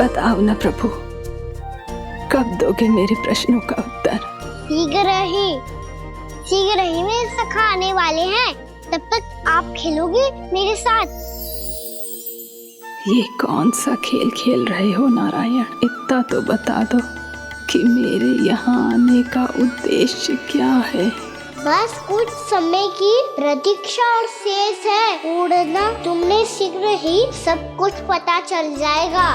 बताओ ना प्रभु, कब दोगे मेरे प्रश्नों का उत्तर? शीघ्र ही मेरे सखा आने वाले हैं। तब तक आप खेलोगे मेरे साथ। ये कौन सा खेल खेल रहे हो नारायण? इतना तो बता दो कि मेरे यहाँ आने का उद्देश्य क्या है? बस कुछ समय की प्रतीक्षा और शेष है। उड़ना तुमने शीघ्र ही सब कुछ पता चल जाएगा।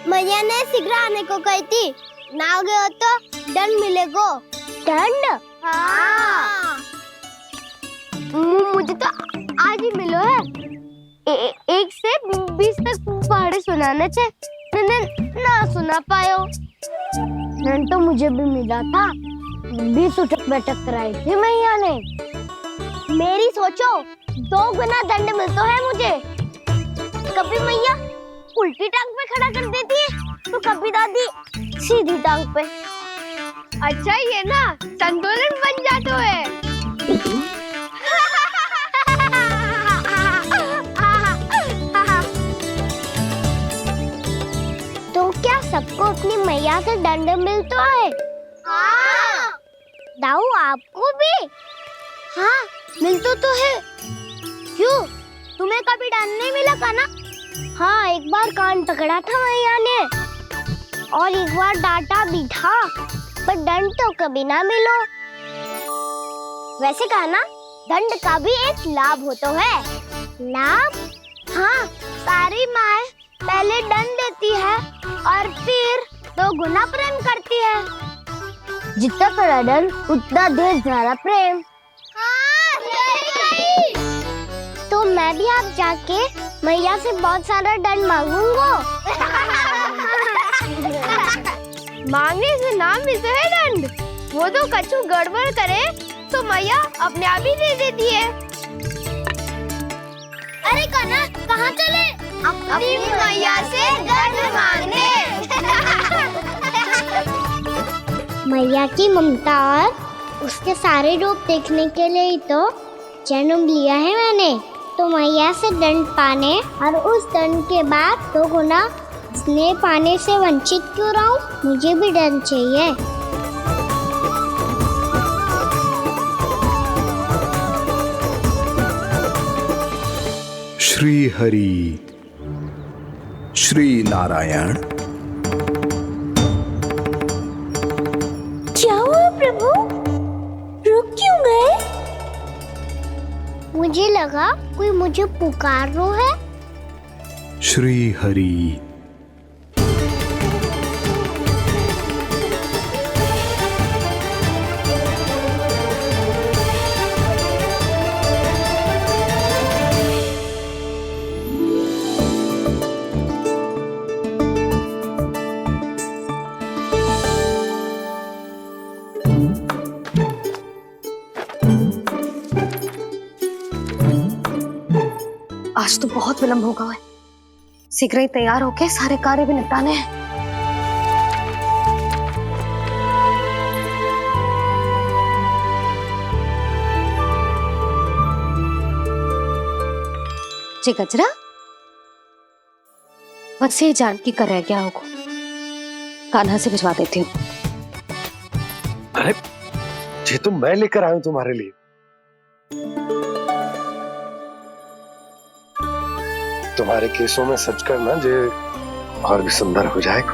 मैया ने शीघ्र आने को कही थी, ना आ गए हो तो दंड मिलेगा। दंड? हाँ। मुझे तो आज ही मिलो है। 1 से 20 तक पहाड़े सुनाने थे, ना सुना पायो। दंड तो मुझे भी मिला था, 20 उठक बैठक कराई थी मैया ने। मेरी सोचो, 2 गुना दंड मिलता है मुझे। कभी मैया उल्टी टांग पे खड़ा कर देती है, तो कभी दादी सीधी टांग पे। अच्छा, ये ना संतुलन बन जाता है। तो क्या सबको अपनी मैया से दंड मिलता है? हाँ। दाऊ आपको भी? हाँ, मिलता तो है। क्यों, तुम्हें कभी दंड नहीं मिला का ना? हाँ, एक बार कान पकड़ा था मैया ने और एक बार डांटा भी था, पर दंड तो कभी ना मिलो। वैसे कहा ना, दंड का भी एक लाभ होता है। लाभ? हाँ, सारी माँ पहले दंड देती है और फिर 2 गुना प्रेम करती है। जितना बड़ा दंड उतना ढेर सारा प्रेम। हाँ, सही। तो मैं भी आप जाके मैया से बहुत सारा दंड मांगूंगा। मांगने से ना मिलता है दंड, वो तो कछु गड़बड़ करे तो मैया अपने आप ही दे देती है। अरे कना, कहाँ चले? अपनी मैया से दंड मांगने। मैया की ममता और उसके सारे रूप देखने के लिए ही तो जन्म लिया है मैंने। तो मैया से दंड पाने और उस दंड के बाद 2 गुना स्नेह पाने से वंचित क्यों रहूं? मुझे भी दंड चाहिए। श्री हरि, श्री नारायण। क्या हुआ प्रभु? रुक क्यों गए? मुझे लगा कोई मुझे पुकार रहा है। श्री हरि। आज तो बहुत विलंब होगा है। शीघ्र ही तैयार होके सारे कार्य भी निपटाने हैं। जी गजरा, बस ये जानकी कर रह गया होगा, कान्हा से भिजवा देती हूँ। अरे ये तो मैं लेकर आया हूं तुम्हारे लिए। तुम्हारे केसों में सच करना जे और भी सुंदर हो जाएगा।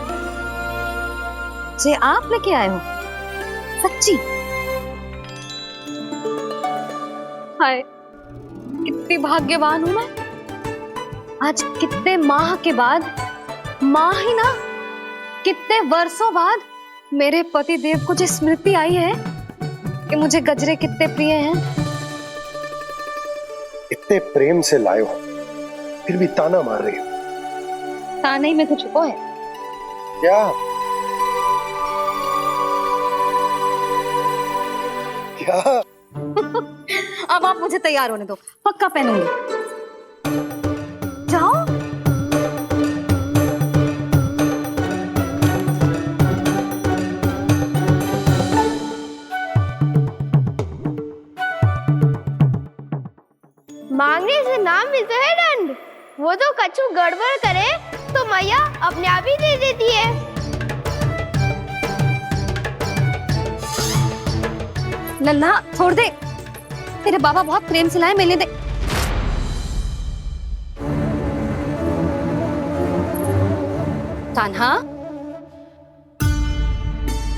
जे आप लेके आए हो? सच्ची? हाय, कितनी भाग्यवान हूं मैं। आज कितने माह के बाद, माह ही ना, कितने वर्षों बाद मेरे पति देव को जो स्मृति आई है कि मुझे गजरे कितने प्रिय हैं। इतने प्रेम से लाए हो, फिर भी ताना मार रही हो। ताने ही में तो छुपो है। क्या? क्या? अब आप मुझे तैयार होने दो, पक्का पहनूंगी। मांगने से ना मिलता है दंड। वो तो कछु गड़बड़ करे तो मैया अपने आप ही दे देती है। लल्ला छोड़ दे, तेरे बाबा बहुत प्रेम से लाए, मिलने दे। कान्हा,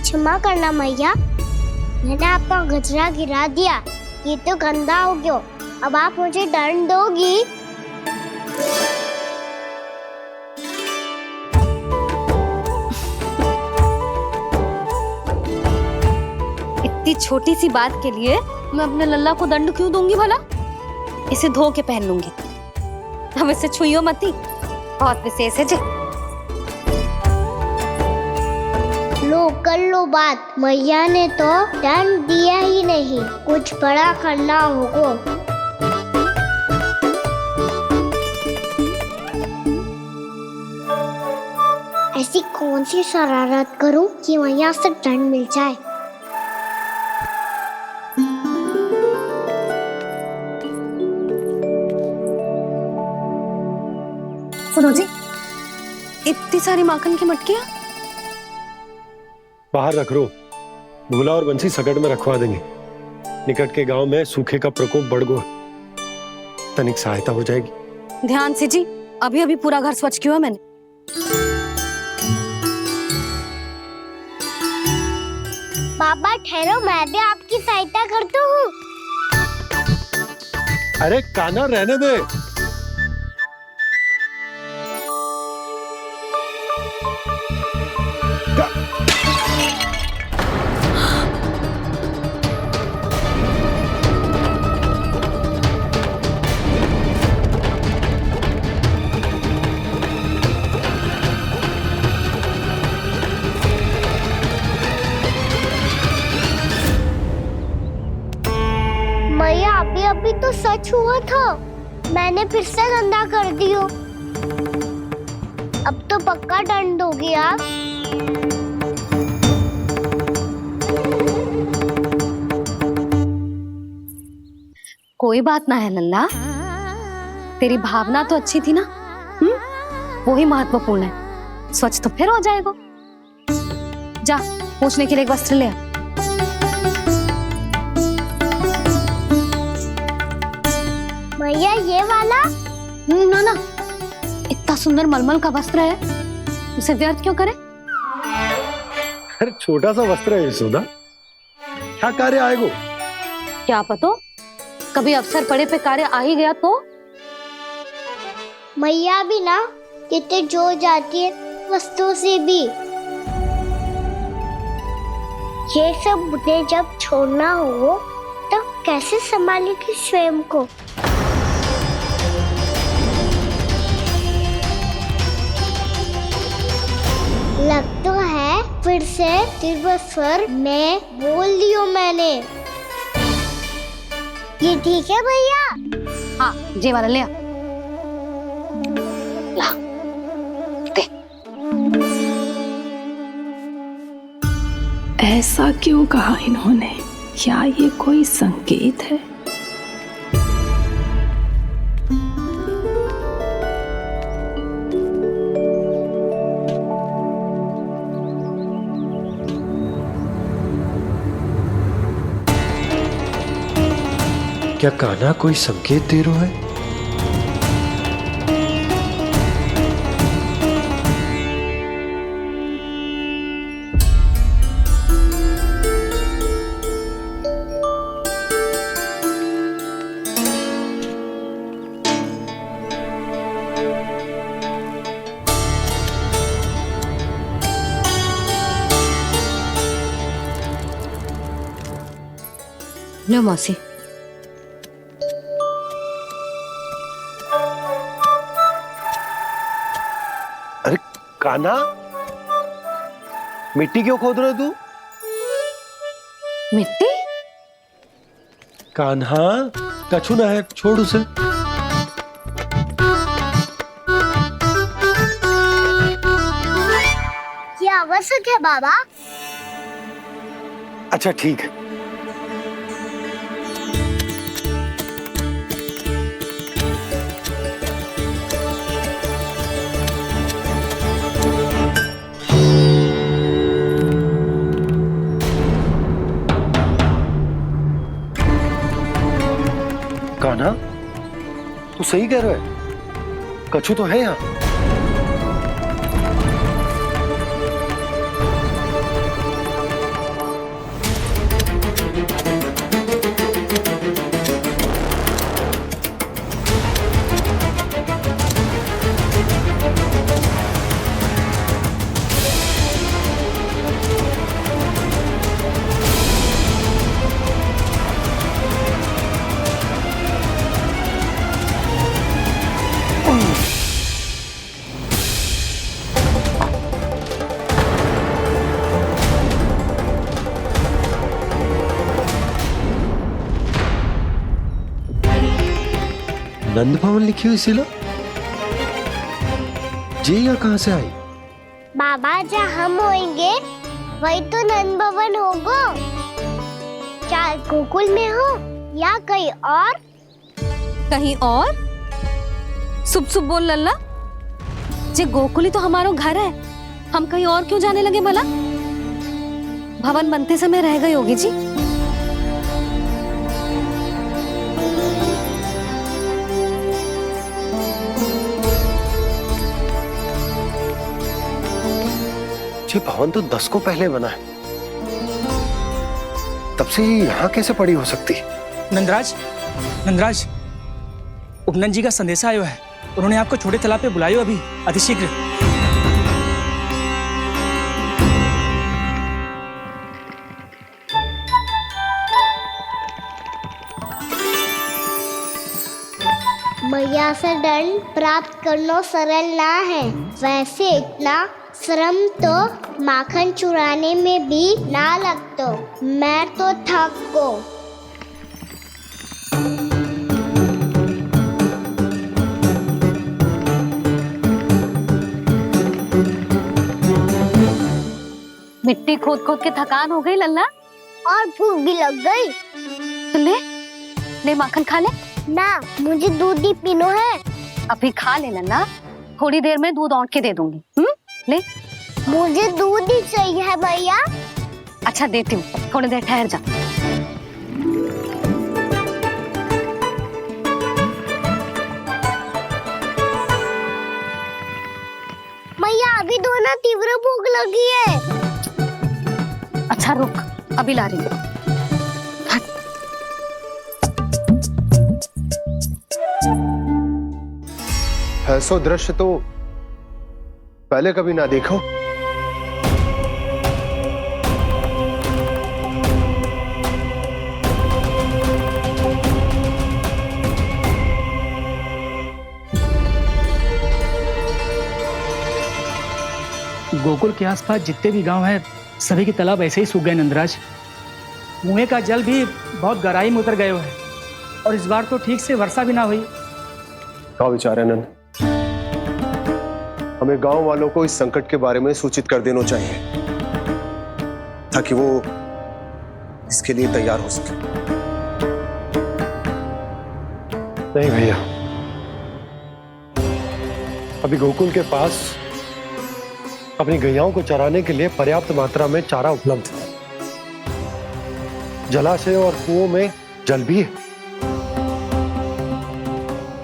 क्षमा करना मैया, मैंने आपका गजरा गिरा दिया, ये तो गंदा हो गया। अब आप मुझे दंड दोगी? इतनी छोटी सी बात के लिए मैं अपने लल्ला को दंड क्यों दूंगी भला? इसे धो के पहन लूंगी। अब इसे छुइयो मती, बहुत विशेष है जी। लो कर लो बात, मैया ने तो दंड दिया ही नहीं, कुछ बड़ा करना होगा। ऐसी कौन सी शरारत करूं कि मैया से दंड मिल जाए? सुनो जी, इतनी सारी माखन की मटकियां बाहर रख रो, भूला और बंसी सकट में रखवा देंगे। निकट के गांव में सूखे का प्रकोप बढ़ गया, तनिक सहायता हो जाएगी। ध्यान से जी, अभी अभी पूरा घर स्वच्छ किया मैंने। पापा ठहरो, मैं भी आपकी सहायता करता हूँ। अरे कान्हा रहने दे। मैया अभी अभी तो सच हुआ था, मैंने फिर से गंदा कर दियो। अब तो पक्का दंड दोगी आप। कोई बात ना है लल्ला, तेरी भावना तो अच्छी थी ना, वो ही महत्वपूर्ण है। स्वच्छ तो फिर हो जाएगा। जा पूछने के लिए एक वस्त्र ले आ। मैया ये वाला? ना ना, इतना सुंदर मलमल का वस्त्र है, उसे व्यर्थ क्यों करे? अरे छोटा सा वस्त्र है यशोदा, क्या कार्य आएगो? क्या पता, कभी अवसर पड़े पे कार्य आ ही गया तो? मैया भी ना कितने जो जाती है वस्तुओं से भी। ये सब मुझे जब छोड़ना हो तो कैसे संभालेगी स्वयं को? लग तो है फिर से तीव्र स्वर में बोल दियो मैंने। ये ठीक है भैया? हाँ, जे वाला ले आ। ला, दे। ऐसा क्यों कहा इन्होंने? क्या ये कोई संकेत है? क्या कान्हा कोई संकेत दे रहा है? लो मौसी। अरे कान्हा, मिट्टी क्यों खोद रहे तू? मिट्टी? कान्हा, कछु ना है, छोड़ उसे। ये आवश्यक है बाबा। अच्छा ठीक है। कान्हा, तू सही कह रहा है, कछु तो है यहाँ। नंद भवन लिखी हुई सिला, जी यहाँ कहाँ से आई? बाबा जहाँ हम होंगे वही तो नंद भवन होगा। चाहे गोकुल में हो या कहीं और। कहीं और? सुब सुब बोल लल्ला, जे गोकुली तो हमारा घर है, हम कहीं और क्यों जाने लगे भला? भवन बनते समय रह गई होगी जी। ये भवन तो 10 को पहले बना है, तब से ये यहाँ कैसे पड़ी हो सकती? नंदराज, नंदराज, उपनंद जी का संदेशा आयो है। उन्होंने आपको छोटे तालाब पे बुलायो अभी, अतिशीघ्र। मैया से दंड प्राप्त करना सरल ना है। वैसे इतना श्रम तो माखन चुराने में भी ना लगता। मैं तो थक गो। मिट्टी खोद खोद के थकान हो गई लल्ला, और भूख भी लग गई। तो ले माखन खा ले। ना, मुझे दूध ही पीनो है। अभी खा ले लल्ला, थोड़ी देर में दूध औंट के दे दूंगी। ले। मुझे दूध ही चाहिए है भैया। अच्छा देती हूँ, थोड़ी देर ठहर जा। मैया अभी तो ना तीव्र भूख लगी है। अच्छा रुक, अभी ला रही हूँ। ऐसा दृश्य तो पहले कभी ना देखो। गोकुल के आसपास जितने भी गांव हैं, सभी के तालाब ऐसे ही सूख गए नंदराज। कुएं का जल भी बहुत गहराई में उतर गया है, और इस बार तो ठीक से वर्षा भी ना हुई। क्या विचार है नंद? हमें गांव वालों को इस संकट के बारे में सूचित कर देना चाहिए, ताकि वो इसके लिए तैयार हो सके। नहीं भैया, अभी गोकुल के पास अपनी गैयाओं को चराने के लिए पर्याप्त मात्रा में चारा उपलब्ध है। जलाशय और कुओं में जल भी है।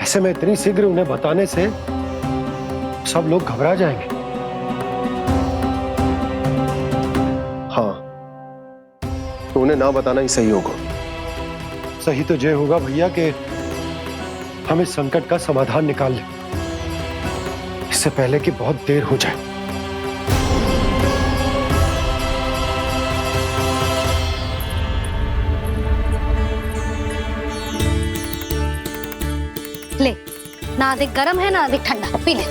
ऐसे में इतनी शीघ्र उन्हें बताने से सब लोग घबरा जाएंगे। हाँ, तो उन्हें ना बताना ही सही होगा। सही तो ये होगा भैया कि हम इस संकट का समाधान निकाल लें, इससे पहले कि बहुत देर हो जाए। ले, ना अधिक गर्म है ना अधिक ठंडा, पी ले।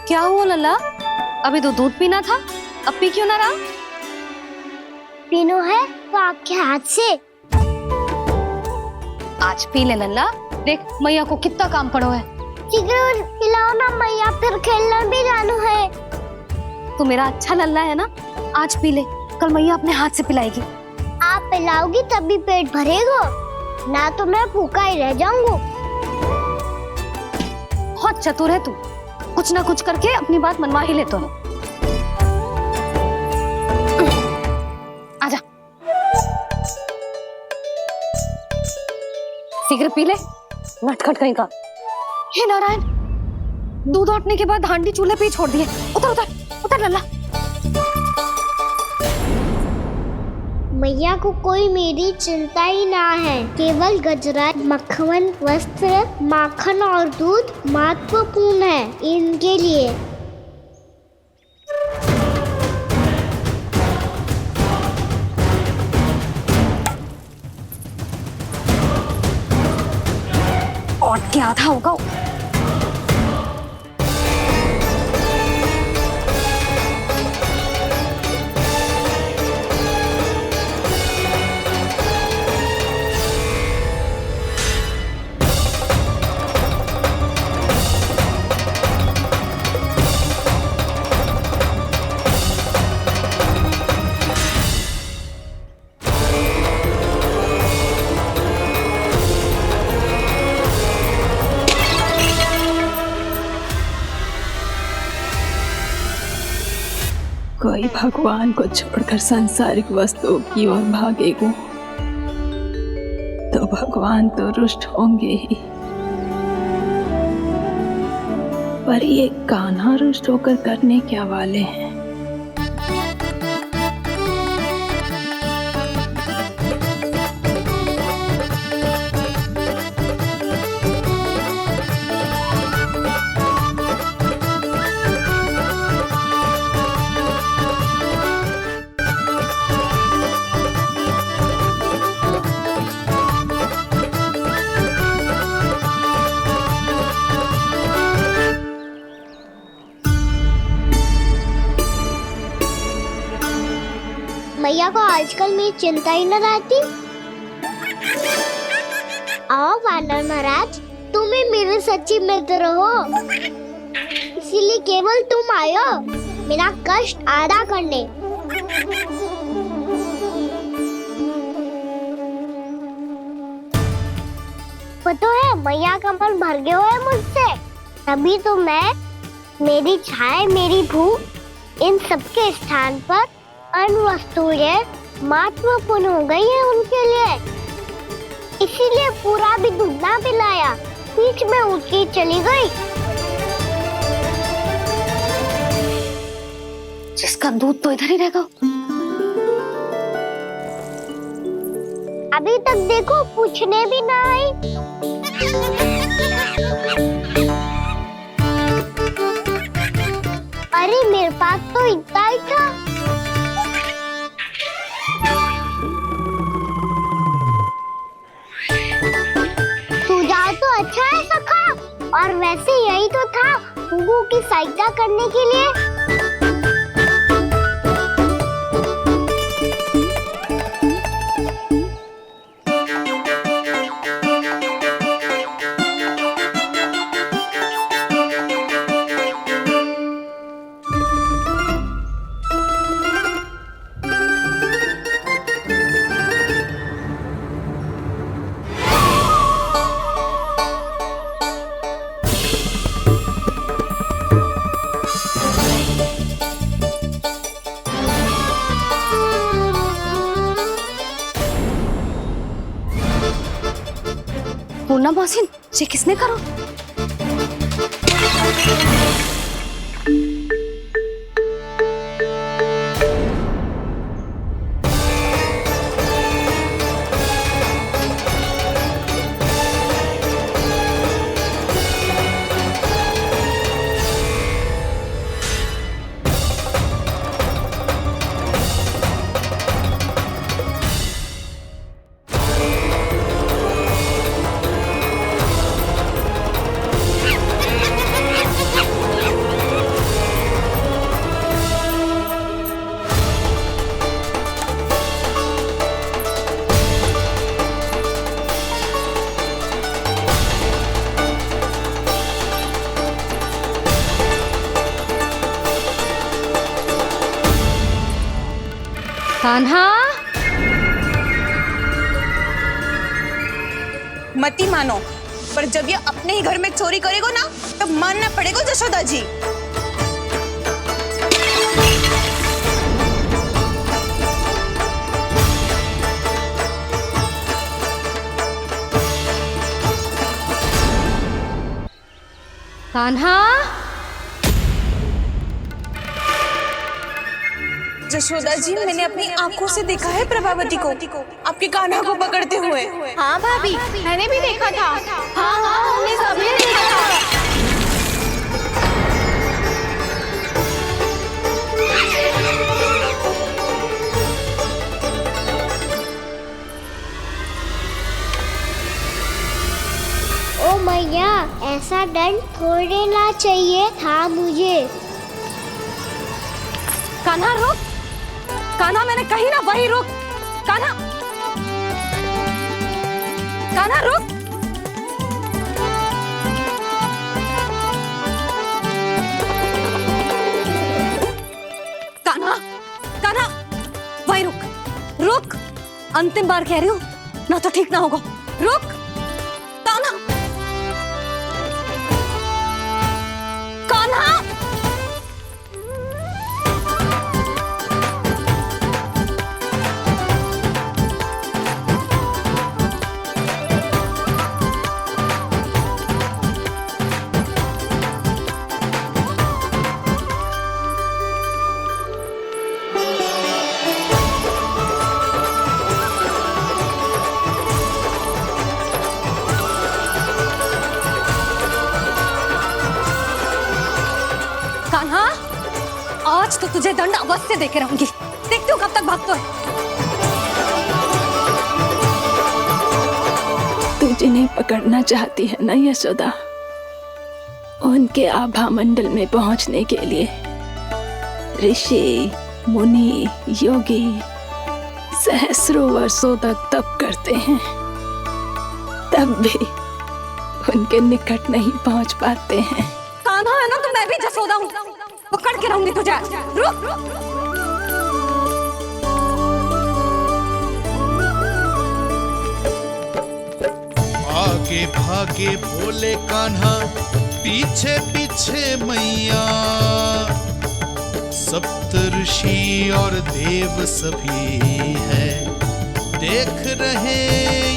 क्या हुआ लल्ला? अभी तो दूध पीना था, अब पी क्यों ना रहा? पीनो है तो आपके हाथ से। आज पी ले लल्ला, देख मैया को कितना काम पड़ो है। शीघ्र खिलाओ ना मैया, फिर खेलने भी जानो है। तू मेरा अच्छा लल्ला है ना, आज पी ले, कल मैया अपने हाथ से पिलाएगी। आप पिलाओगी तभी पेट भरेगा। ना तो मैं भूखा ही रह जाऊंगा। बहुत चतुर है तू, कुछ ना कुछ करके अपनी बात मनवा ही लेता है। आजा, शीघ्र पी ले, नटखट कहीं का। हे नारायण, दूध औटने के बाद हांडी चूल्हे पे ही छोड़ दिए। उतर उतर उतर लल्ला। मैया को कोई मेरी चिंता ही ना है। केवल गजरा, मक्खन, वस्त्र, माखन और दूध महत्वपूर्ण है इनके लिए। और क्या था होगा। कोई भगवान को छोड़कर सांसारिक वस्तुओं की ओर भागेगा तो भगवान तो रुष्ट होंगे ही, पर ये कान्हा रुष्ट होकर करने क्या वाले हैं। मैया को आजकल मेरी चिंता ही न रहती। आओ वानर महाराज, तुम ही मेरे सच्ची मित्र हो, इसीलिए केवल तुम आयो मेरा कष्ट आधा करने। पता है मैया का मन भर गया है मुझसे, तभी तो मैं, मेरी छाया, मेरी भूख, इन सबके स्थान पर अन्य वस्तुएं महत्वपूर्ण हो गई है उनके लिए। इसीलिए पूरा भी दूध ना पिलाया, बीच में उठ के चली गई। जिसका दूध तो इधर ही रहेगा। अभी तक देखो पूछने भी ना आई। अरे मेरे पास तो इतना ही था। सुझाव तो अच्छा है सखा, और वैसे यही तो था हुगू की सहायता करने के लिए। पूर्णा मौसी, ये किसने करो? कान्हा, मत ही मानो, पर जब ये अपने ही घर में चोरी करेगा ना तब मानना पड़ेगा जशोदा जी। कान्हा, जशोदा जी, मैंने अपनी आंखों से देखा है प्रभावती को आपके कान्हा को पकड़ते हुए। हाँ भाभी, मैंने भी देखा था। हाँ हाँ, हमने सबने देखा था। ओ मैया, ऐसा दंड थोड़े ना चाहिए था मुझे। कान्हा रुक, कान्हा मैंने कही ना वही रुक। कान्हा, कान्हा रुक। कान्हा, कान्हा वही रुक, रुक। अंतिम बार कह रही हूँ, ना तो ठीक ना होगा। रुक कान्हा, कान्हा। कान्हा, आज तो तुझे दंड अवश्य देके रहूंगी। देखती हूँ कब तक भागते हो। तू जिन्हें पकड़ना चाहती है ना यशोदा, उनके आभा मंडल में पहुंचने के लिए ऋषि, मुनि, योगी सहस्रों वर्षों तक तप करते हैं, तब भी उनके निकट नहीं पहुंच पाते हैं। कान्हा है ना, तो मैं भी जसोदा हूँ, पकड़ के रहूंगी तुझे। रुक। आगे भागे बोले कान्हा, पीछे पीछे मैया। सप्तऋषि और देव सभी है, देख रहे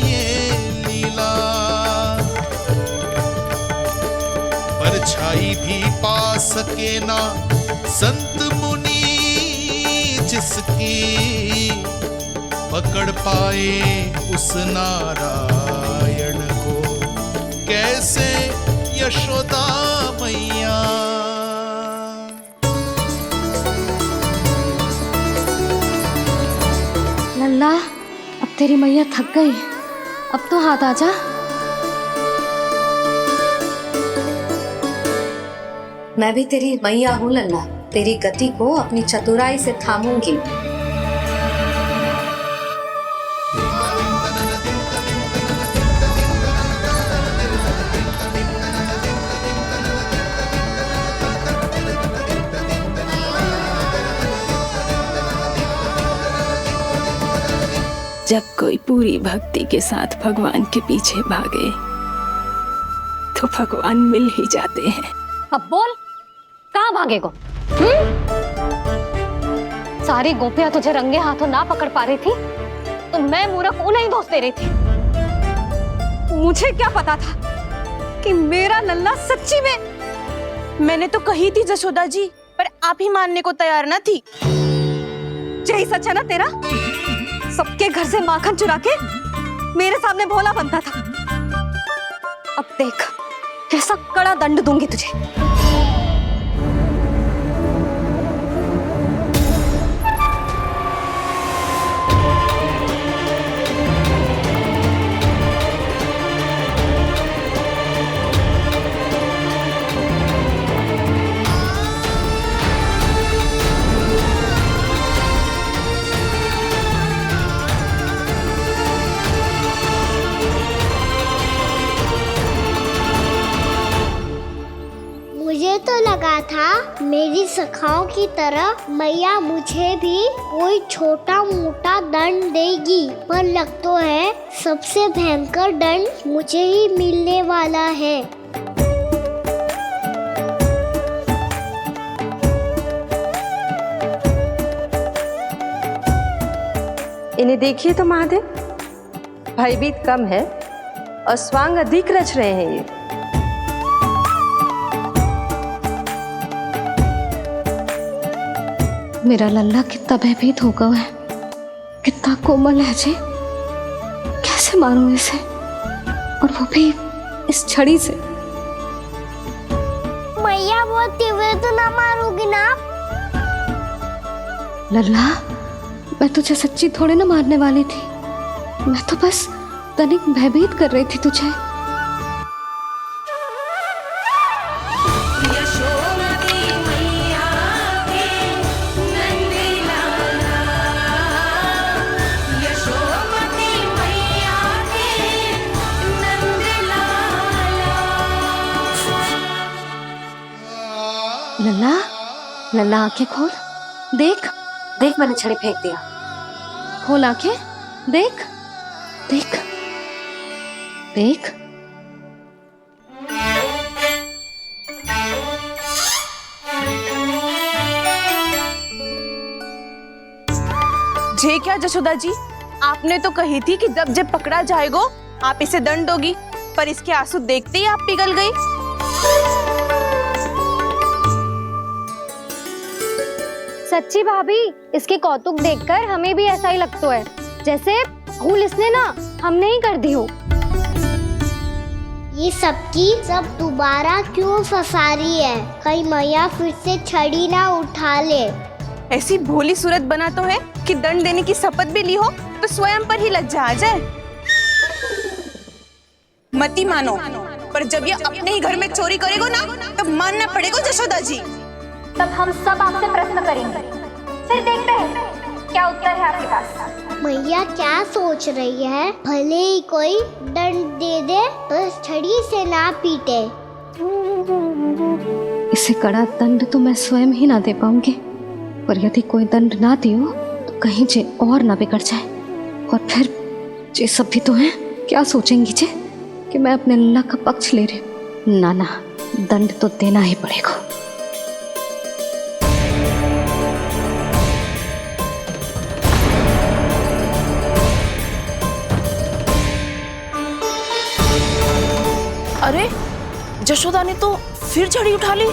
ये लीला। परछाई भी पा सके ना संत मुनि जिसकी, पकड़ पाए उस नारायण को कैसे यशोदा मैया। लल्ला, अब तेरी मैया थक गई, अब तो हाथ आजा। मैं भी तेरी मैया हूँ लल्ला, तेरी गति को अपनी चतुराई से थामूंगी। जब कोई पूरी भक्ति के साथ भगवान के पीछे भागे तो भगवान मिल ही जाते हैं। अब बोल, कहाँ भागेगो? सारी गोपियां तुझे रंगे हाथों ना पकड़ पा रही थी तो मैं मूर्ख उन्हें ही दोष दे रही थी। मुझे क्या पता था कि मेरा लल्ला सच्ची में। मैंने तो कही थी जशोदा जी, पर आप ही मानने को तैयार न थी। यही सच है ना तेरा? सबके घर से माखन चुरा के मेरे सामने भोला बनता था। अब देख कैसा कड़ा दंड दूंगी तुझे। मेरी सखाओं की तरह मैया मुझे भी कोई छोटा मोटा दंड देगी, पर लग तो है सबसे भयंकर दंड मुझे ही मिलने वाला है। इन्हें देखिए तो महादेव, भयभीत कम है और स्वांग अधिक रच रहे हैं ये। मेरा लल्ला कितना भयभीत होगा है, कितना कोमल है जी। कैसे मारूं इसे, और वो भी इस छड़ी से। मैया बोलती हुए तो ना मारोगी ना? लल्ला, मैं तुझे सच्ची थोड़े ना मारने वाली थी, मैं तो बस तनिक भयभीत कर रही थी तुझे। लल्ला, लल्ला आंखें खोल, देख देख मैंने छड़ी फेंक दिया। खोल आंखें, देख देख देख। जे क्या जशोदा जी, आपने तो कही थी कि जब पकड़ा जाएगा आप इसे दंड दोगी, पर इसके आंसू देखते ही आप पिघल गई। सच्ची भाभी, इसके कौतुक देखकर हमें भी ऐसा ही लगता है जैसे भूल इसने ना हमने ही कर दी हो। ये सबकी सब दोबारा क्यों फंसा रही है? कहीं मैया फिर से छड़ी ना उठा ले। ऐसी भोली सूरत बना तो है कि दंड देने की शपथ भी ली हो तो स्वयं पर ही लज्जा आ जाए। मती मानो, पर जब ये अपने ही घर में चोरी करेगा ना तब मानना पड़ेगा जशोदा जी। तब हम सब आपसे प्रश्न करेंगे, फिर देखते हैं क्या उत्तर है आपके पास। मैया क्या सोच रही है? भले ही कोई दंड दे दे, बस छड़ी से ना पीटे। इसे कड़ा दंड तो मैं स्वयं ही ना दे पाऊंगी, पर यदि कोई दंड ना दियो तो कहीं जे और ना बिगड़ जाए, और फिर जे सब भी तो हैं, क्या सोचेंगी जे कि मैं अपने लल्ला का पक्ष ले रही हूँ। ना ना, दंड तो देना ही पड़ेगा। अरे जशोदा ने तो फिर छड़ी उठा ली।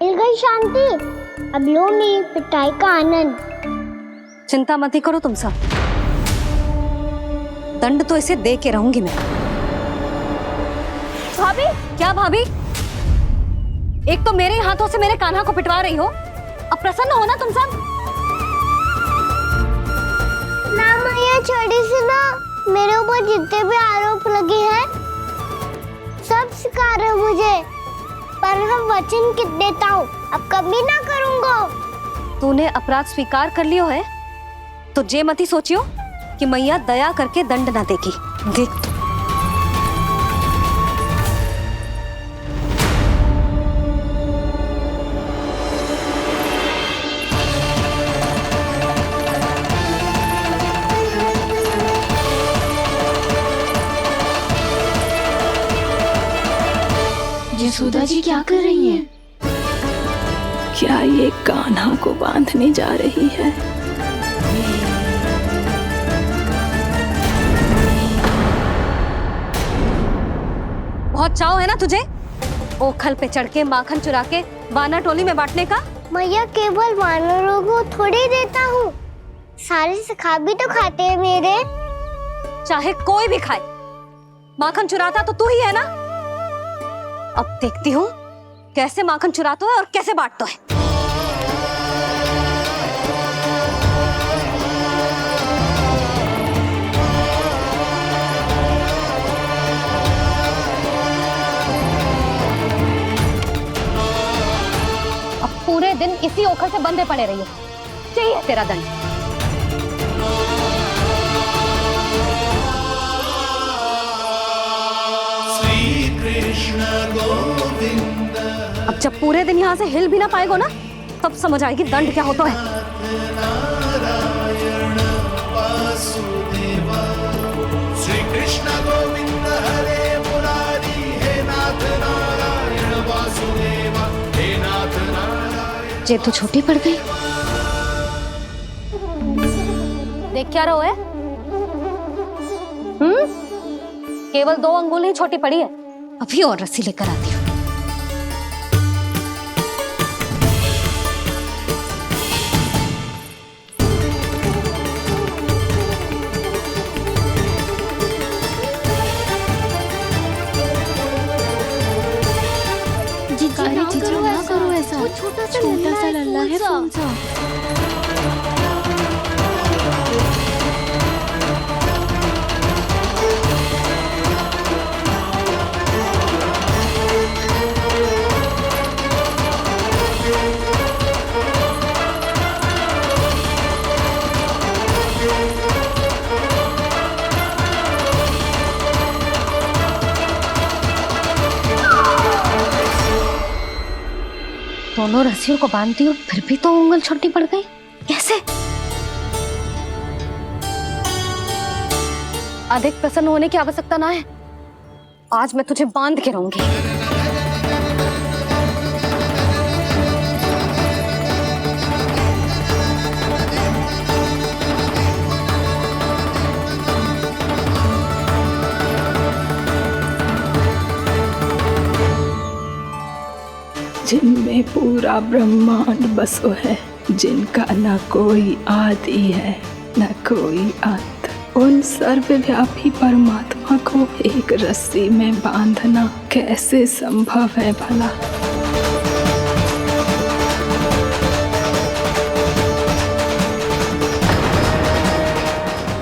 मिल गई शांति, अब लो मेरी पिटाई का आनंद। चिंता मत ही करो तुम सब, दंड तो इसे दे के रहूंगी मैं। भाभी, क्या भाभी? एक तो मेरे हाथों से मेरे कान्हा को पिटवा रही हो, अब प्रसन्न हो ना तुम सब? ना मैया, छड़ी से ना मेरे ऊपर जितने भी आरोप लगे हैं सब स्वीकार है मुझे, पर हम वचन कित देता हूँ, अब कभी ना करूँगा। तूने अपराध स्वीकार कर लियो है तो जे मत ही सोचियो कि मैया दया करके दंड ना देगी। देख तू। यशोदा जी क्या कर रही हैं? क्या ये कान्हा को बांधने जा रही है? बहुत चाव है ना तुझे ओखल पे चढ़ के माखन चुरा के वानर टोली में बांटने का? मैया, केवल वानरों को थोड़ी देता हूँ, सारे सखा भी तो खाते हैं मेरे। चाहे कोई भी खाए, माखन चुराता तो तू ही है ना। अब देखती हूँ कैसे माखन चुराता है और कैसे बांटता है। अब पूरे दिन इसी ओखल साल से बंधे पड़े रहिए। चाहिए तेरा दंड। श्री कृष्ण गोविंद अब जब पूरे दिन यहाँ से हिल भी ना पाएगो ना, तब समझ आएगी दंड क्या होता है। नारायण वासुदेव श्री कृष्ण गोविंद हरे मुरारी हे नाथ नारायण वासुदेव हे नाथ नारायण। जे तो छोटी पड़ गई। देख क्या रहो है? केवल 2 अंगुल ही छोटी पड़ी है। अभी और रस्सी लेकर आती हूँ। जीजी ना करो ऐसा। छोटा सा लल्ला है कौन सा? दोनों रस्सियों को बांधती हूँ, फिर भी तो उंगल छोटी पड़ गई। कैसे? अधिक प्रसन्न होने की आवश्यकता ना है। आज मैं तुझे बांध के रहूंगी। जिनमें पूरा ब्रह्मांड बसो है, जिनका न कोई आदि है न कोई अंत, उन सर्वव्यापी परमात्मा को एक रस्सी में बांधना कैसे संभव है भला?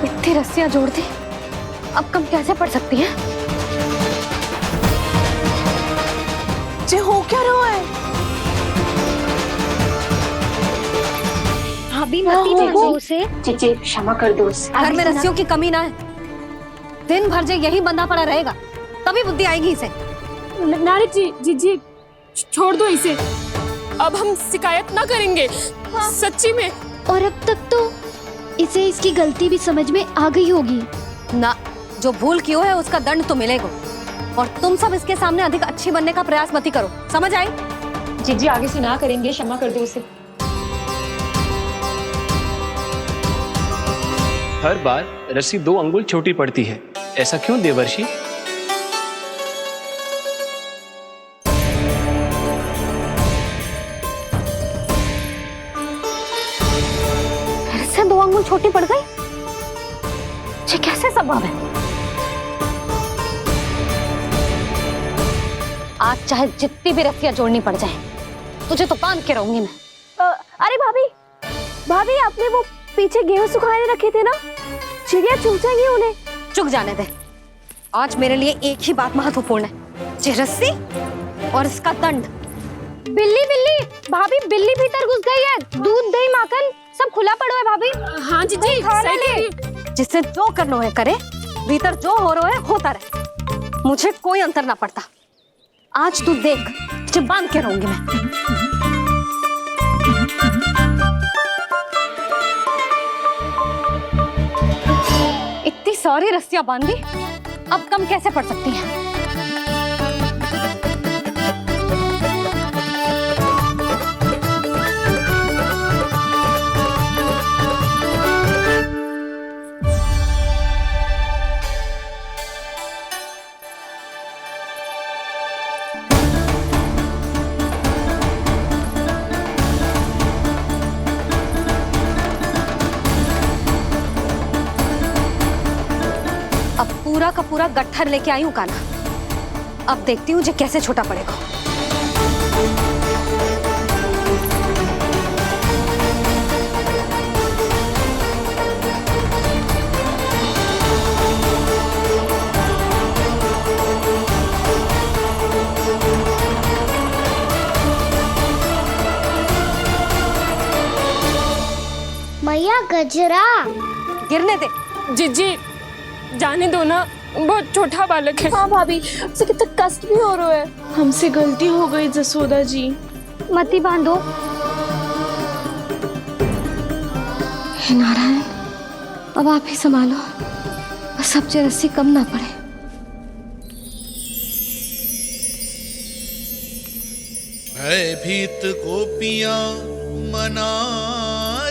इतनी रस्सियां जोड़ दी, अब कम कैसे पड़ सकती हैं? जे हो क्या रहा है? भाभी मत से जीजी क्षमा कर दो। घर में रस्सियों की कमी ना है। दिन भर जे यही बंधा पड़ा रहेगा, तभी बुद्धि आएगी इसे। नारी जी जीजी छोड़ दो इसे। अब हम शिकायत ना करेंगे। सच्ची में। और अब तक तो इसे इसकी गलती भी समझ में आ गई होगी ना। जो भूल की है उसका दंड तो मिलेगा। और तुम सब इसके सामने अधिक अच्छी बनने का प्रयास मत ही करो, समझ आई? जीजी आगे से ना करेंगे, क्षमा कर दो उसे। हर बार रस्सी 2 अंगुल छोटी पड़ती है, ऐसा क्यों देवर्षि? फिर से 2 अंगुल छोटी पड़ गई? ये कैसे संभव है? आज चाहे जितनी भी रस्सियां जोड़नी पड़ जाए, तुझे तो बांध के रहूंगी मैं। अरे भाभी आपने वो पीछे गेहूं सुखाने रखे थे ना, चिड़िया चुग जाएंगी उन्हें। चुग जाने दे। आज मेरे लिए एक ही बात महत्वपूर्ण है, ये रस्सी और इसका दंड। बिल्ली भाभी, बिल्ली भीतर घुस गई है। दूध दही माखन सब खुला पड़ा है भाभी। हाँ जीजी सही कह रही। जिससे जो करना है करे, भीतर जो हो रहा है होता रहे, मुझे कोई अंतर ना पड़ता। आज तू देख, तुझे बांध के रहूंगी मैं। इतनी सारी रस्सियां बांधी, अब कम कैसे पड़ सकती हैं? पूरा का पूरा गट्ठर लेके आई हूँ कान्हा। अब देखती हूँ जे कैसे छोटा पड़ेगा। कचरा गिरने दे। जीजी जाने दो ना, बहुत छोटा बालक है। हाँ भाभी, उसे कितना कष्ट भी हो रहा है। हमसे गलती हो गई जसोदा जी। मती बांधो। हे नारायण, अब आप ही संभालो, बस अब जे रस्सी कम ना पड़े। भयभीत गोपियां मना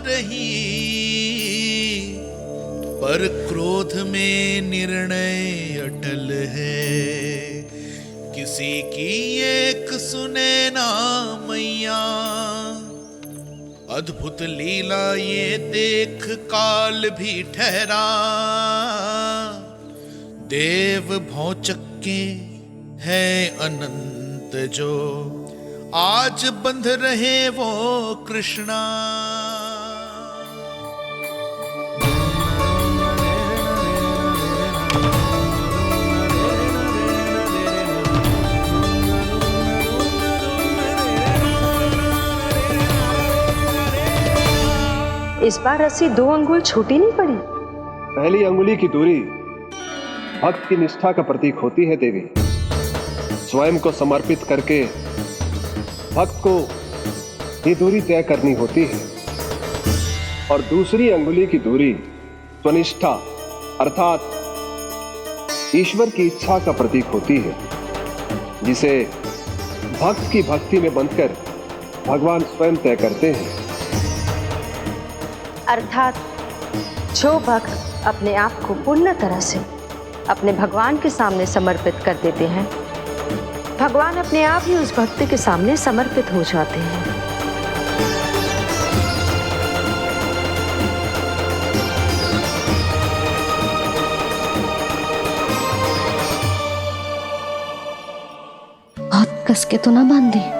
रही, पर क्रोध में निर्णय अटल है। किसी की एक सुने ना मैया, अद्भुत लीला ये देख काल भी ठहरा। देव भौचक्के है अनंत जो, आज बंध रहे वो कृष्णा। इस बार रस्सी 2 अंगुल छोटी नहीं पड़ी। पहली अंगुली की दूरी भक्त की निष्ठा का प्रतीक होती है देवी। स्वयं को समर्पित करके भक्त को ये दूरी तय करनी होती है। और दूसरी अंगुली की दूरी स्वनिष्ठा अर्थात ईश्वर की इच्छा का प्रतीक होती है, जिसे भक्त की भक्ति में बंधकर भगवान स्वयं तय करते हैं। अर्थात जो भक्त अपने आप को पूर्ण तरह से अपने भगवान के सामने समर्पित कर देते हैं, भगवान अपने आप ही उस भक्त के सामने समर्पित हो जाते हैं। बहुत कस के तो ना बांधे।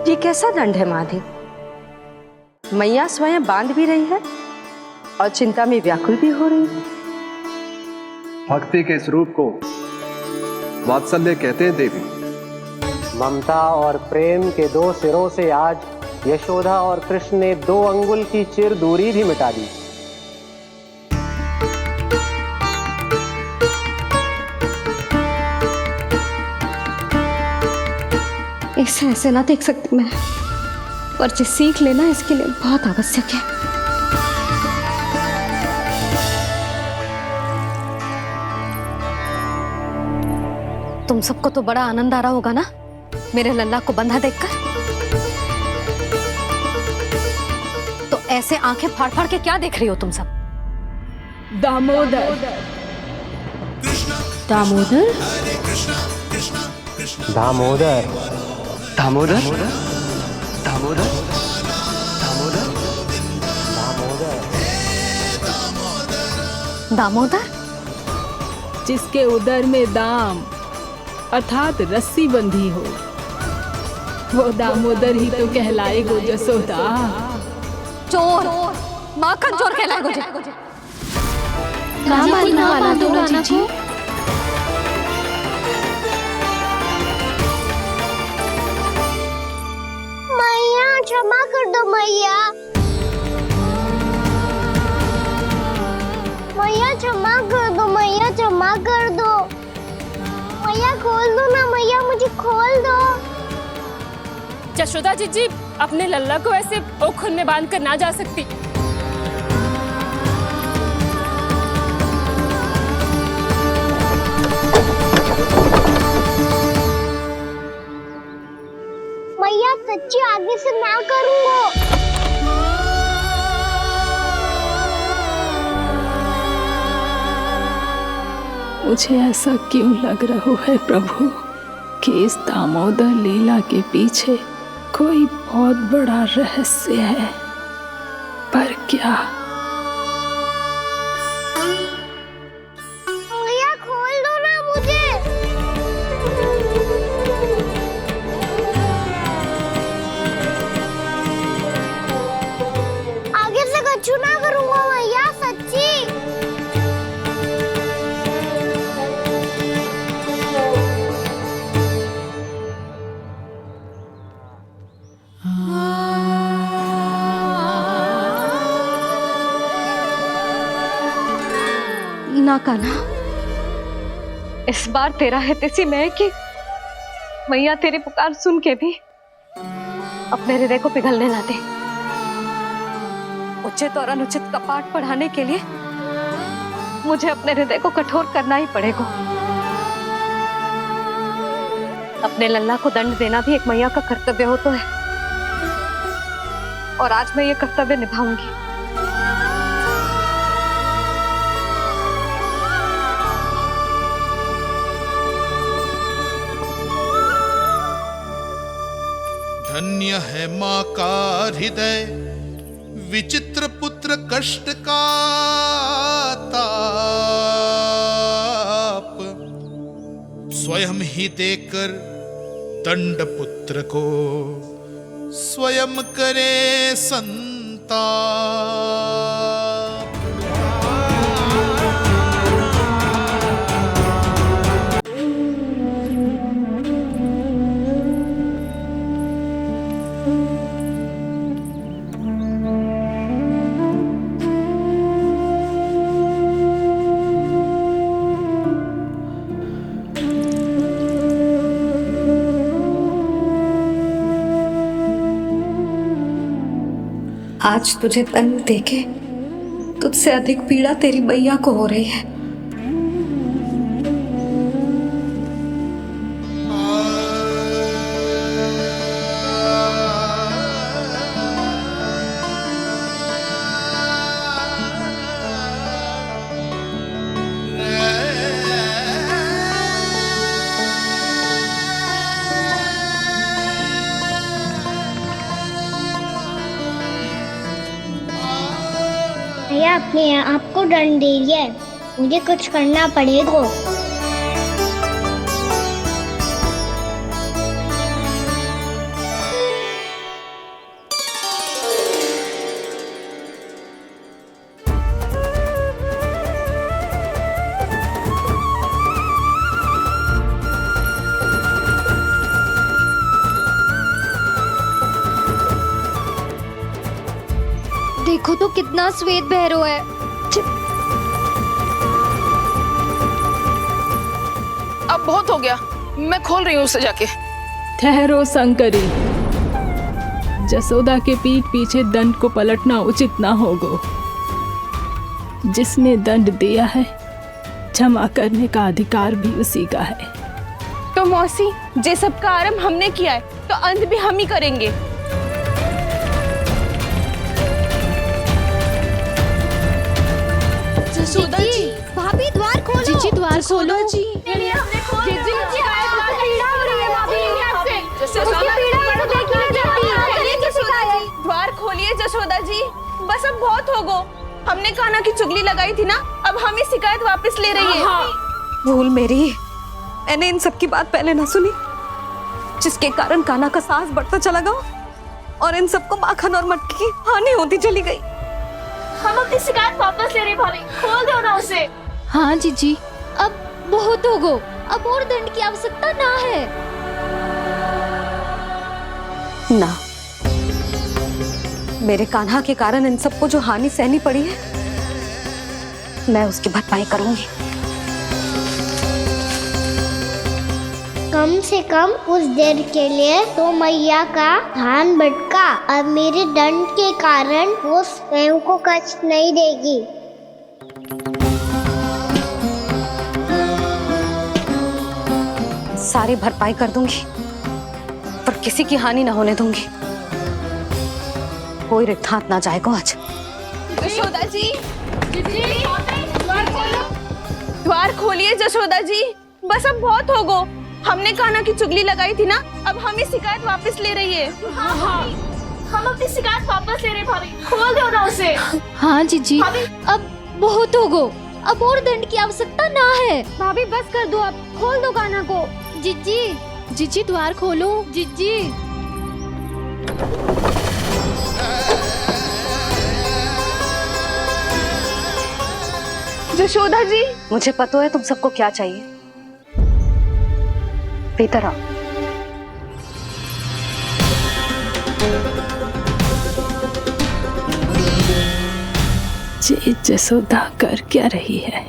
ये कैसा दंड है माधे? मैया स्वयं बांध भी रही है और चिंता में व्याकुल भी हो रही है। भक्ति के इस रूप को वात्सल्य कहते हैं देवी। ममता और प्रेम के 2 सिरों से आज यशोदा और कृष्ण ने 2 अंगुल की चिर दूरी भी मिटा दी। इसे ऐसे ना देख सकती मैं, पर जो सीख लेना इसके लिए बहुत आवश्यक है। तुम सबको तो बड़ा आनंद आ रहा होगा ना मेरे लल्ला को बंधा देखकर। तो ऐसे आंखें फाड़ फाड़ के क्या देख रही हो तुम सब? दामोदर। दामोदर? दामोदर। दामोदर? दामोदर? दामोदर? जिसके उदर में दाम अर्थात रस्सी बंधी हो, वो दामोदर ही तो कहलाएगो जसोदा। चोर, माखन चोर कहलाएगो जे। जी। मैया क्षमा कर दो मैया। मैया क्षमा कर दो, मैया क्षमा कर दो। मैया खोल दो ना मैया, मुझे खोल दो। यशोदा जीजी अपने लल्ला को ऐसे ओखल में बांध कर ना जा सकती। मैया सच्ची आगे से ना करूंगा। मुझे ऐसा क्यों लग रहा है प्रभु कि इस दामोदर लीला के पीछे कोई बहुत बड़ा रहस्य है, पर क्या? मैया खोल दो ना मुझे। आगे से कछु ना करूंगा मैया, सच्ची। ना कान्हा। इस बार तेरा हित इसी में है कि मैया तेरी पुकार सुन के भी अपने हृदय को पिघलने ना दे। उचित और अनुचित का पाठ पढ़ाने के लिए मुझे अपने हृदय को कठोर करना ही पड़ेगा। अपने लल्ला को दंड देना भी एक मैया का कर्तव्य हो तो है, और आज मैं ये कर्तव्य निभाऊंगी। धन्य है माँ का हृदय, विचित्र पुत्र कष्ट का ताप, स्वयं ही देकर दंड पुत्र को स्वयं करे संताप। आज तुझे दंड देके तुझसे अधिक पीड़ा तेरी मैया को हो रही है। भैया अपने आप को दंड दे रही है, मुझे कुछ करना पड़ेगा। देखो तो कितना श्वेत भैरव है। अब बहुत हो गया, मैं खोल रही हूँ उसे जाके। ठहरो शंकरी, जसोदा के पीठ पीछे दंड को पलटना उचित ना होगा। जिसने दंड दिया है क्षमा करने का अधिकार भी उसी का है। तो मौसी, जे सब का आरंभ हमने किया है तो अंत भी हम ही करेंगे। जसोदा जी, भाभी द्वार खोलो। जीजी द्वार खोलो। जी द्वार खोलिए जसोदा जी, बस अब बहुत हो गो। हमने कान्हा की चुगली लगाई थी ना, अब हम ये शिकायत वापस ले रही है। भूल मेरी, मैंने इन सब की बात पहले ना सुनी, जिसके कारण कान्हा का साहस बढ़ता चला गया और इन सबको माखन और मटकी की हानि होती चली गई। हम अपनी शिकायत वापस ले रहे भाभी, खोल दो ना उसे। हाँ जीजी, अब बहुत हो गो, अब और दंड की आवश्यकता ना है। ना, मेरे कान्हा के कारण इन सबको जो हानि सहनी पड़ी है, मैं उसकी भरपाई करूंगी। कम से कम कुछ देर के लिए तो मैया का ध्यान भटका, अब मेरे दंड के कारण वो स्वयं को कष्ट नहीं देगी। सारी भरपाई कर दूंगी, पर किसी की हानि ना होने दूंगी। कोई रिक्त हाथ ना जाएगा आज। जसोदा जी, द्वार खोलिए जसोदा जी, बस अब बहुत हो गो। हमने कान्हा की चुगली लगाई थी ना, अब हम ये शिकायत वापस ले रही है। हम अपनी शिकायत वापस ले रहे भाभी, खोल दो ना उसे। हाँ जीजी, अब बहुत हो गो, अब और दंड की आवश्यकता ना है। भाभी बस कर दो, अब खोल दो कान्हा को। जीजी, जीजी द्वार खोलो। जीजी, जसोदा जी, मुझे पता है तुम सबको क्या चाहिए। भीतर आओ। ये जसोदा कर क्या रही है?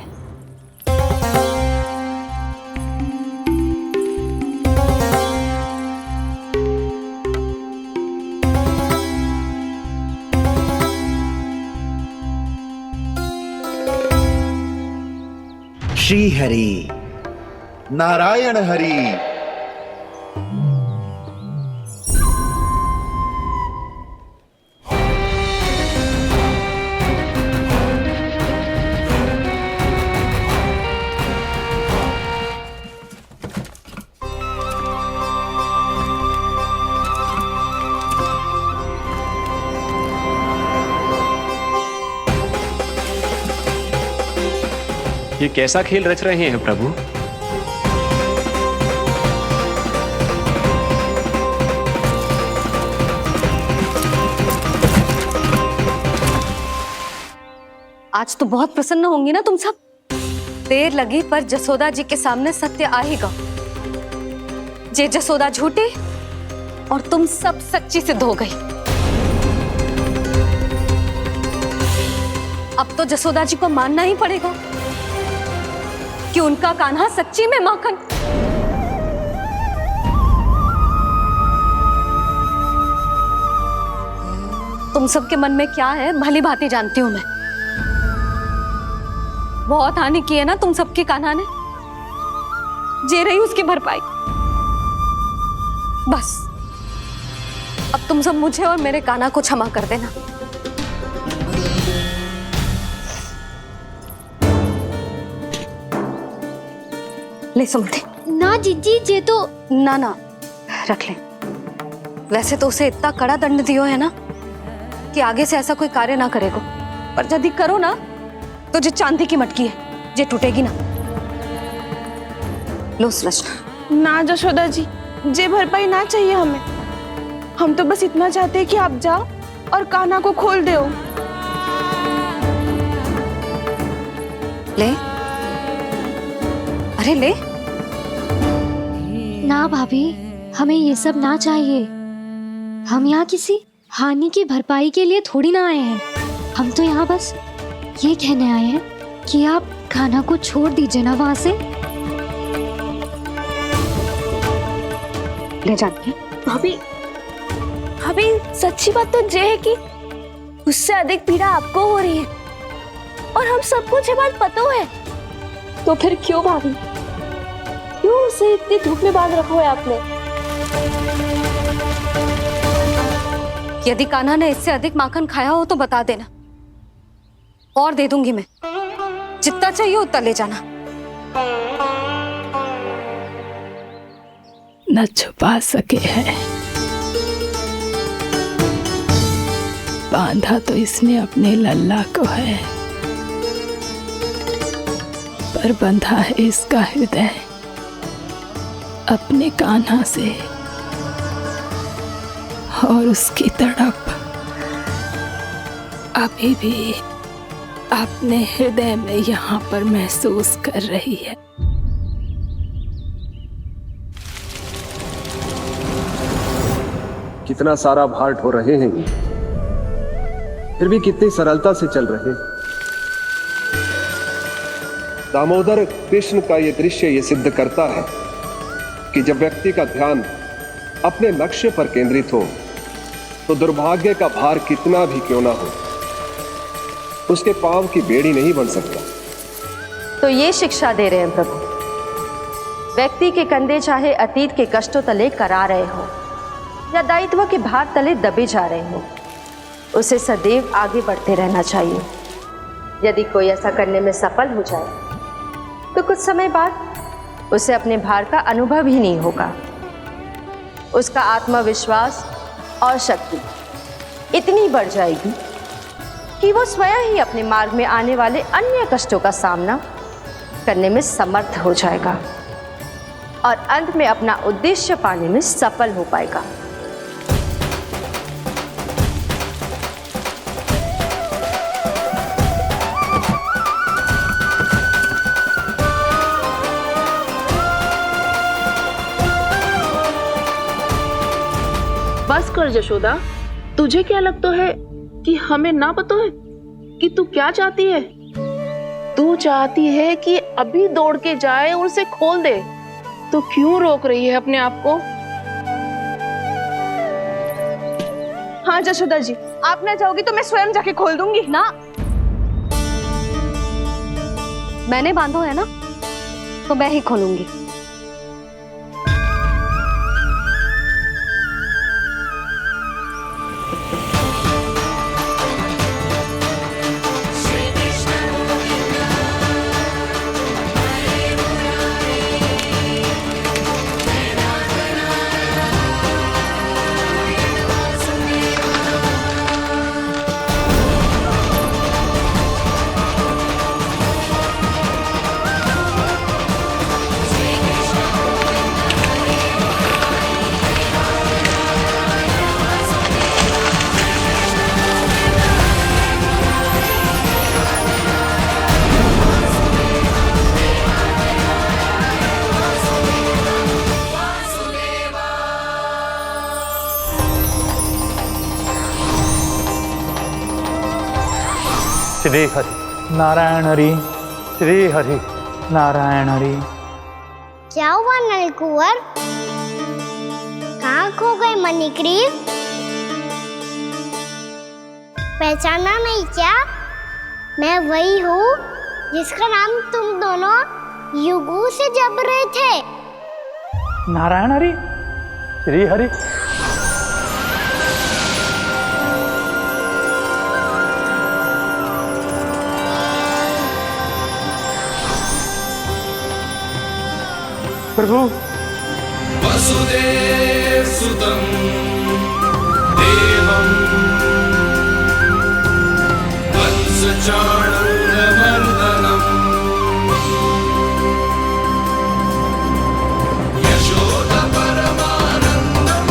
श्री हरि, नारायण हरि। ये कैसा खेल रच रहे हैं प्रभु? आज तो बहुत प्रसन्न होंगी ना तुम सब। देर लगी पर जसोदा जी के सामने सत्य आएगा। जे जसोदा झूठी और तुम सब सच्ची सिद्ध हो गई। अब तो जसोदा जी को मानना ही पड़ेगा कि उनका कान्हा सच्ची में माखन। तुम सबके मन में क्या है भली भांति जानती हूं मैं। बहुत हानि की है ना तुम सबकी कान्हा ने, जे रही उसकी भरपाई। बस अब तुम सब मुझे और मेरे कान्हा को क्षमा कर देना। ले सुमति। ना जीजी, जे तो ना रख ले। वैसे तो उसे इतना कड़ा दंड दियो है ना कि आगे से ऐसा कोई कार्य ना करेगा, पर यदि करो ना तो जो चांदी की मटकी है जे टूटेगी ना। लो सुलक्षणा। ना जशोदा जी, जे भरपाई ना चाहिए हमें। हम तो बस इतना चाहते हैं कि आप जाओ और कान्हा को खोल दो। ले, अरे ले। ना भाभी, हमें ये सब ना चाहिए। हम यहाँ किसी हानि की भरपाई के लिए थोड़ी ना आए हैं। हम तो यहाँ बस ये कहने आए हैं कि आप कान्हा को छोड़ दीजिए ना वहां से। ले जाइए। भाभी, भाभी सच्ची बात तो ये है कि उससे अधिक पीड़ा आपको हो रही है और हम सबको ये बात पता है। तो फिर क्यों भाभी, क्यों उसे इतनी धूप में बांध रखा है आपने? यदि कान्हा ने इससे अधिक माखन खाया हो तो बता देना, और दे दूंगी मैं। जितना चाहिए उतना ले जाना। न छुपा सके है, बांधा तो इसने अपने लल्ला को है, पर बंधा है इसका हृदय अपने कान्हा से। और उसकी तड़प अभी भी अपने हृदय में यहाँ पर महसूस कर रही है। कितना सारा भार ढो रहे हैं, फिर भी कितनी सरलता से चल रहे हैं। दामोदर कृष्ण का यह दृश्य ये सिद्ध करता है कि जब व्यक्ति का ध्यान अपने लक्ष्य पर केंद्रित हो तो दुर्भाग्य का भार कितना भी क्यों ना हो, उसके पांव की बेड़ी नहीं बन सकता। तो ये शिक्षा दे रहे हैं प्रभु। व्यक्ति के कंधे चाहे अतीत के कष्टों तले करा रहे हो या दायित्व के भार तले दबे जा रहे हो, उसे सदैव आगे बढ़ते रहना चाहिए। यदि कोई ऐसा करने में सफल हो जाए तो कुछ समय बाद उसे अपने भार का अनुभव ही नहीं होगा। उसका आत्मविश्वास और शक्ति इतनी बढ़ जाएगी कि वो स्वयं ही अपने मार्ग में आने वाले अन्य कष्टों का सामना करने में समर्थ हो जाएगा और अंत में अपना उद्देश्य पाने में सफल हो पाएगा। बस कर जशोदा, तुझे क्या लगता है कि हमें ना पता है कि तू क्या चाहती है? तू चाहती है कि अभी दौड़ के जाए और उसे खोल दे, तो क्यों रोक रही है अपने आप को? हाँ जशोदा जी, आप ना जाओगी तो मैं स्वयं जाके खोल दूंगी। ना, मैंने बांधो है ना, तो मैं ही खोलूंगी। श्री हरि नारायण हरि, श्री हरि नारायण हरि। क्या हुआ नलकुंवर? कहाँ खो गए मणिग्रीव? पहचाना नहीं क्या? मैं वही हूँ जिसका नाम तुम दोनों युगों से जप रहे थे। नारायण हरि, श्री हरि। प्रभु वसुदेव सुतं देवं वंशचाणूरमर्दनम् यशोद परमानन्दम्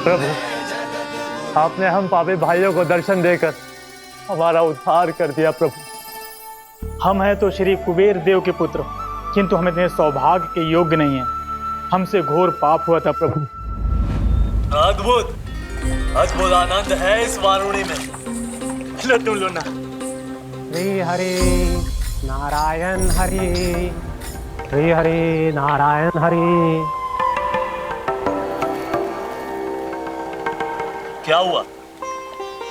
प्रभु, आपने हम पापी भाइयों को दर्शन देकर हमारा उद्धार कर दिया। प्रभु, हम हैं तो श्री कुबेर देव के पुत्र, किंतु हम इतने सौभाग्य के योग्य नहीं हैं। हमसे घोर पाप हुआ था प्रभु। अद्भुत अद्भुत आनंद है इस वारुणी में। लो तुम लो ना। श्री हरि नारायण हरि, श्री हरि नारायण हरि। क्या हुआ?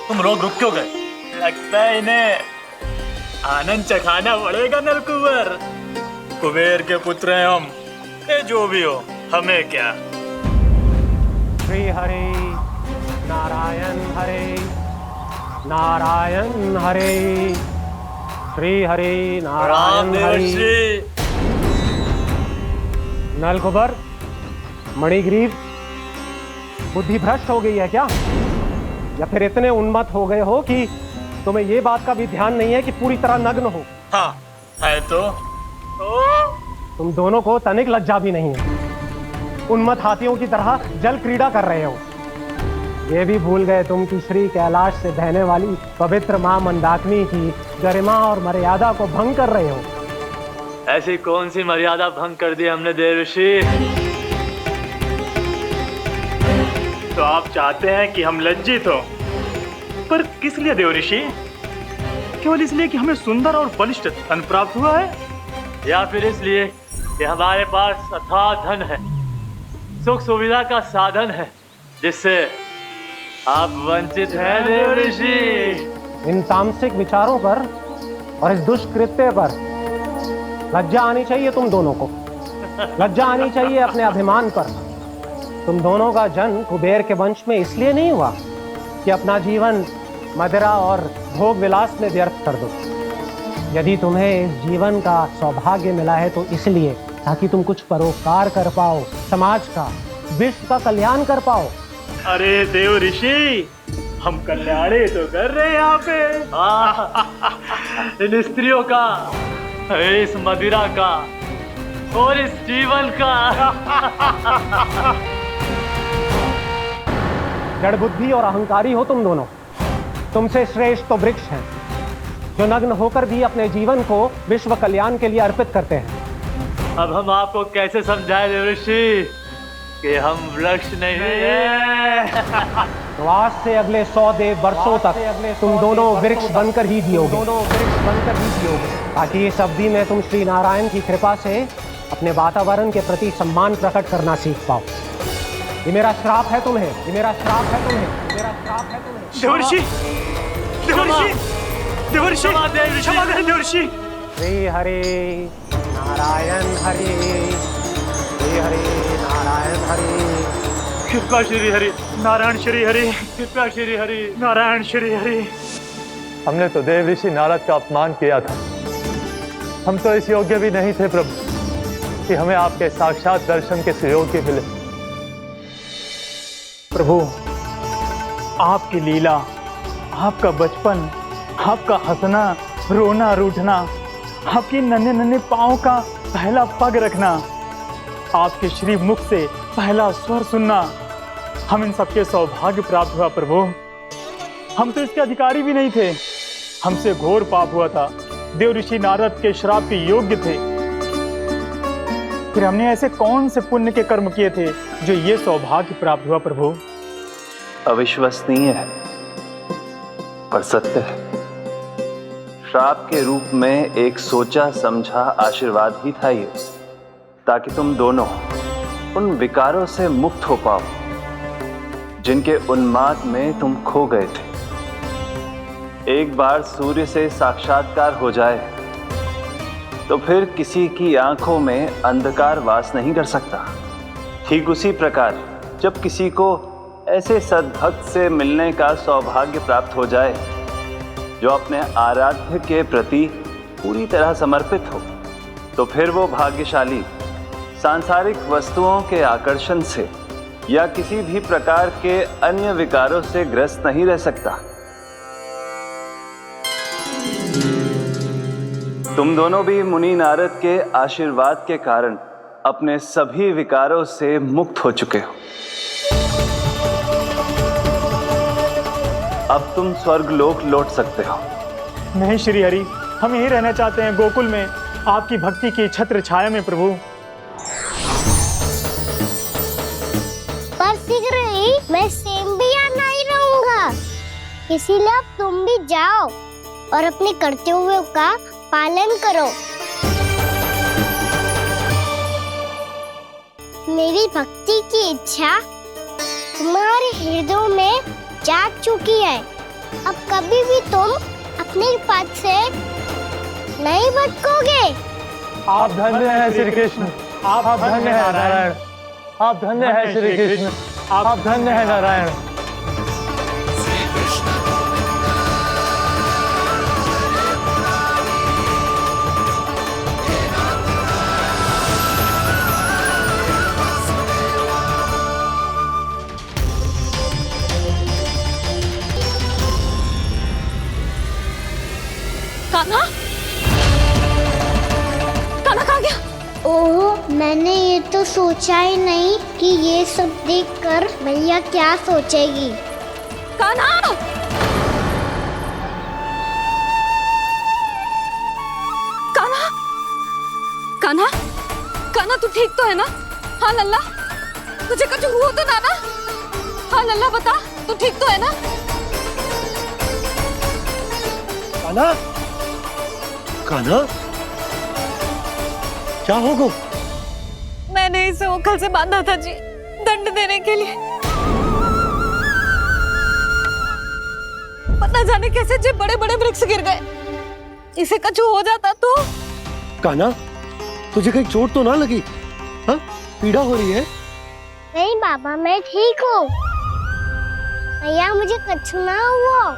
तुम रोग रुक क्यों गए? लगता है इन्हें आनंद चखाना पड़ेगा नलकुंवर। कुबेर के पुत्र हैं हम, ये जो भी हो हमें क्या। श्री हरि नारायण हरि, नारायण हरि, श्री हरि नारायण हरि। नलकुबर, मणिग्रीव, बुद्धि भ्रष्ट हो गई है क्या? या फिर इतने उन्मत्त हो गए हो कि तुम्हें ये बात का भी ध्यान नहीं है कि पूरी तरह नग्न हो? हाँ है तो तुम दोनों को तनिक लज्जा भी नहीं है। उन्मत्त हाथियों की तरह जल क्रीड़ा कर रहे हो। ये भी भूल गए तुम कि श्री कैलाश से बहने वाली पवित्र मां मंदाकिनी की गरिमा और मर्यादा को भंग कर रहे हो। ऐसी कौन सी मर्यादा भंग कर दी हमने देवर्षि? तो आप चाहते हैं कि हम लज्जित हो, पर किस लिए देवऋषि? केवल इसलिए कि हमें सुंदर और बलिष्ठ धन प्राप्त हुआ है, या फिर इसलिए कि हमारे पास अथाह धन है, सुख सुविधा का साधन है, जिससे आप वंचित हैं देवर्षि? इन तामसिक विचारों पर और इस दुष्कृत्य पर लज्जा आनी चाहिए तुम दोनों को। लज्जा आनी चाहिए अपने अभिमान पर। तुम दोनों का जन्म कुबेर के वंश में इसलिए नहीं हुआ कि अपना जीवन मदिरा और भोग विलास में व्यर्थ कर दो। यदि तुम्हें इस जीवन का सौभाग्य मिला है तो इसलिए ताकि तुम कुछ परोपकार कर पाओ, समाज का, विश्व का कल्याण कर पाओ। अरे देव ऋषि, हम कल्याणी तो कर रहे हैं यहाँ पे। इन स्त्रियों का, इस मदिरा का और इस जीवन का। जड़ बुद्धि और अहंकारी हो तुम दोनों। तुमसे श्रेष्ठ तो वृक्ष हैं जो नग्न होकर भी अपने जीवन को विश्व कल्याण के लिए अर्पित करते हैं। अब हम आपको कैसे समझाएं देवर्षि कि हम वृक्ष नहीं हैं? तो आज से अगले 100 देव वर्षों तक तुम दोनों वृक्ष बनकर ही जियोगे, ताकि इस अवधि में तुम श्री नारायण की कृपा से अपने वातावरण के प्रति सम्मान प्रकट करना सीख पाओ। ये मेरा श्राप है तुम्हें, ये मेरा श्राप है तुम्हें, ये मेरा श्राप है तुम्हें। देवर्षि, देवर्षि, देवर्षि क्षमा दे देवर्षि। श्री हरि नारायण हरि, श्री हरि नारायण हरि। कृपा श्री हरि नारायण श्री हरि, कृपा श्री हरि नारायण श्री हरि। हमने तो देव ऋषि नारद का अपमान किया था। हम तो इस योग्य भी नहीं थे प्रभु कि हमें आपके साक्षात दर्शन के सुयोग्य मिले। प्रभु, आपकी लीला, आपका बचपन, आपका हंसना, रोना, रूठना, आपकी नन्हे नन्हे पाँव का पहला पग रखना, आपके श्री मुख से पहला स्वर सुनना, हम इन सबके सौभाग्य प्राप्त हुआ प्रभु। हम तो इसके अधिकारी भी नहीं थे। हमसे घोर पाप हुआ था, देव ऋषि नारद के श्राप के योग्य थे। फिर हमने ऐसे कौन से पुण्य के कर्म किए थे जो ये सौभाग्य प्राप्त हुआ प्रभु? अविश्वसनीय है पर सत्य है। श्राप के रूप में एक सोचा समझा आशीर्वाद ही था ये, ताकि तुम दोनों उन विकारों से मुक्त हो पाओ जिनके उन्माद में तुम खो गए थे। एक बार सूर्य से साक्षात्कार हो जाए तो फिर किसी की आंखों में अंधकार वास नहीं कर सकता। ठीक उसी प्रकार जब किसी को ऐसे सद्भक्त से मिलने का सौभाग्य प्राप्त हो जाए जो अपने आराध्य के प्रति पूरी तरह समर्पित हो, तो फिर वो भाग्यशाली सांसारिक वस्तुओं के आकर्षण से या किसी भी प्रकार के अन्य विकारों से ग्रस्त नहीं रह सकता। तुम दोनों भी मुनि नारद के आशीर्वाद के कारण अपने सभी विकारों से मुक्त हो चुके हो। अब तुम स्वर्गलोक लौट सकते हो। नहीं श्री हरि, हम यहीं रहना चाहते हैं, गोकुल में, आपकी भक्ति की छत्र छाया में प्रभु। पर शीघ्र ही मैं सेम्बिया नहीं रहूंगा, इसीलिए अब तुम भी जाओ और अपने कर्तव्यों का पालन करो। मेरी भक्ति की इच्छा तुम्हारे हृदय में जाग चुकी है। अब कभी भी तुम अपने पद से नहीं भटकोगे। आप धन्य हैं श्री कृष्ण, आप धन्य हैं नारायण, आप धन्य हैं श्री कृष्ण, आप धन्य हैं नारायण। कान्हा? कान्हा कहाँ गया? ओह, मैंने ये तो सोचा ही नहीं कि ये सब देखकर भैया क्या सोचेगी। कान्हा! कान्हा? कान्हा? कान्हा तू ठीक तो है ना? हाँ लल्ला, तुझे कुछ हुआ तो ना? हाँ लल्ला बता, तू ठीक तो है ना? कान्हा, कान्हा, क्या होगा? मैंने इसे ओखल से बांधा था जी, दंड देने के लिए। पता जाने कैसे जो बड़े बड़े वृक्ष गिर गए। इसे कुछ हो जाता तो? कान्हा, तुझे कहीं चोट तो ना लगी? हाँ, पीड़ा हो रही है? नहीं बाबा, मैं ठीक हूँ। भैया मुझे कुछ ना हुआ,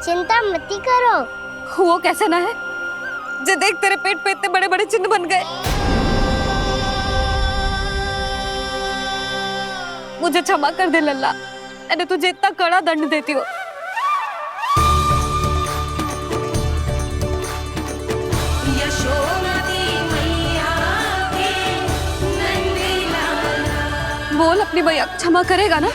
चिंता मत करो। वो कैसे ना है? जे देख तेरे पेट पे इतने बड़े बड़े चिन्ह बन गए। मुझे क्षमा कर दे लल्ला, मैंने तुझे इतना कड़ा दंड देती हूँ। बोल अपनी भैया क्षमा करेगा ना?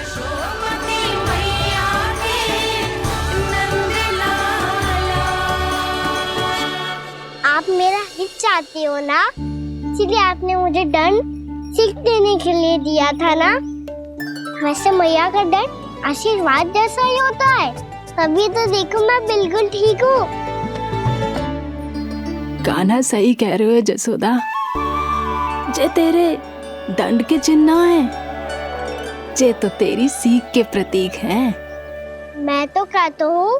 आप मेरा हित चाहते हो ना, इसलिए आपने मुझे दंड सीख देने के लिए दिया था ना। वैसे मैया का दंड आशीर्वाद जैसा ही होता है, तभी तो देखो मैं बिल्कुल ठीक हूँ। कान्हा सही कह रहे हो जसोदा, जे तेरे दंड के चिन्ह है, जे तो तेरी सीख के प्रतीक हैं। मैं तो कहता हूँ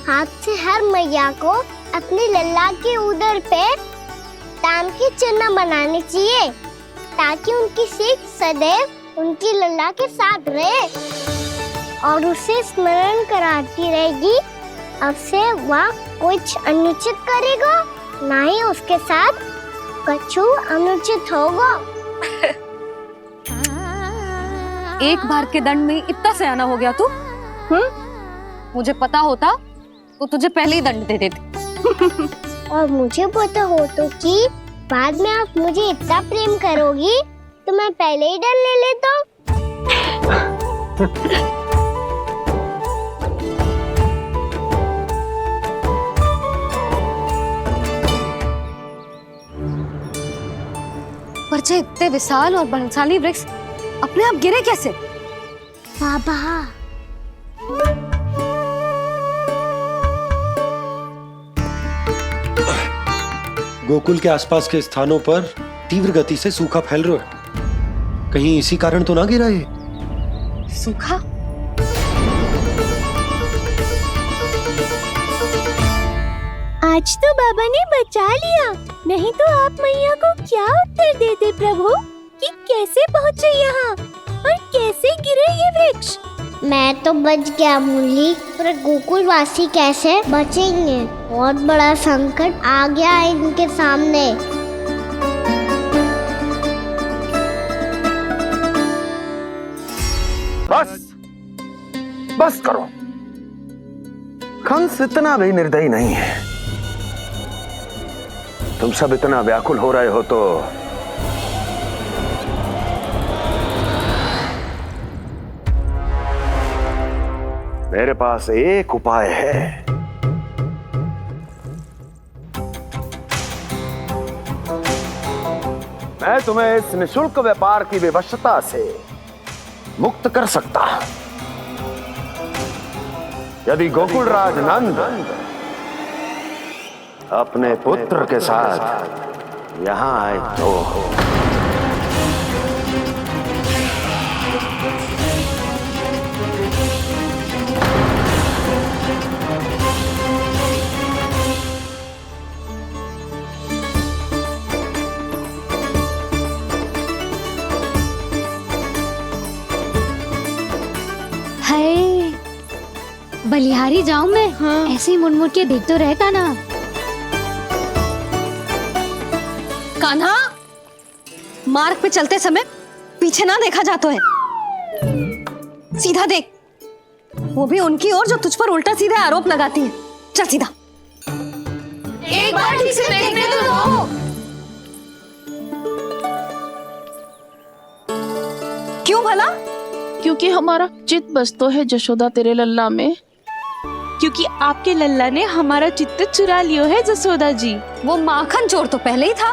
हाथ से हर मैया को अपनी लल्ला के उदर पे ताम की चिन्ह बनानी चाहिए, ताकि उनकी सीख सदैव उनकी लल्ला के साथ रहे और उसे स्मरण कराती रहेगी। अब से वह कुछ अनुचित करेगा, ना ही उसके साथ कछु अनुचित होगा। एक बार के दंड में इतना सयाना हो गया तू? मुझे पता होता तो तुझे पहले ही दंड दे देती। और मुझे पता हो तो कि बाद में आप मुझे इतना प्रेम करोगी तो मैं पहले ही दंड ले लेता हूँ। पर इतने विशाल और बलशाली वृक्ष अपने आप गिरे कैसे? बाबा, गोकुल के आसपास के स्थानों पर तीव्र गति से सूखा फैल रहा है। कहीं इसी कारण तो ना गिरा ये? सूखा? आज तो बाबा ने बचा लिया, नहीं तो आप मैया को क्या उत्तर देते प्रभु कि कैसे पहुँचे यहाँ और कैसे गिरे ये वृक्ष? मैं तो बच गया मुरली, पर गोकुल वासी कैसे बचेंगे? बहुत बड़ा संकट आ गया है इनके सामने। बस करो। कंस इतना भी निर्दयी नहीं है। तुम सब इतना व्याकुल हो रहे हो तो मेरे पास एक उपाय है। मैं तुम्हें इस निशुल्क व्यापार की विवशता से मुक्त कर सकता। यदि गोकुलराज नंद अपने पुत्र के साथ यहां आए तो बलिहारी जाऊं मैं? हाँ। ऐसे ही मुड़ के देख तो रहता ना। कान्हा, मार्ग पे चलते समय पीछे ना देखा जाता है, सीधा देख। वो भी उनकी ओर जो तुझ पर उल्टा सीधा आरोप लगाती है। चल सीधा। एक बार ठीक से देखने तो दो। क्यों भला? क्योंकि हमारा चित्त बसतो है जशोदा तेरे लल्ला में। क्योंकि आपके लल्ला ने हमारा चित्त चुरा लियो है जसोदा जी। वो माखन चोर तो पहले ही था,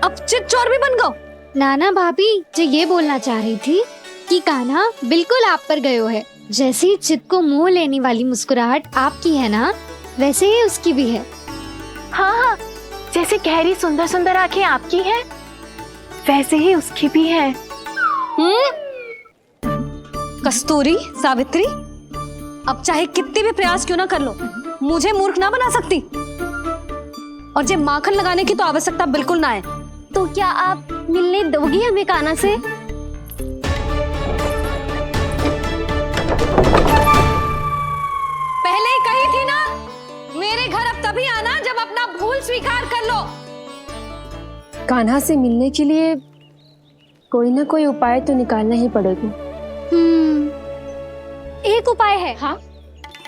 अब चित्त चोर भी बन गो। नाना भाभी जो ये बोलना चाह रही थी कि कान्हा बिल्कुल आप पर गयो है। जैसी चित्त को मोह लेने वाली मुस्कुराहट आपकी है ना, वैसे ही उसकी भी है। हाँ हाँ, जैसे गहरी सुंदर सुंदर आंखें आपकी हैं, वैसे ही उसकी भी है। कस्तूरी, सावित्री, अब चाहे कितने भी प्रयास क्यों ना कर लो, मुझे मूर्ख ना बना सकती। और जे माखन लगाने की तो आवश्यकता बिल्कुल ना है। तो क्या आप मिलने दोगी हमें कान्हा से? पहले ही कही थी ना, मेरे घर अब तभी आना जब अपना भूल स्वीकार कर लो। कान्हा से मिलने के लिए कोई ना कोई उपाय तो निकालना ही पड़ेगा। एक उपाय है। हाँ?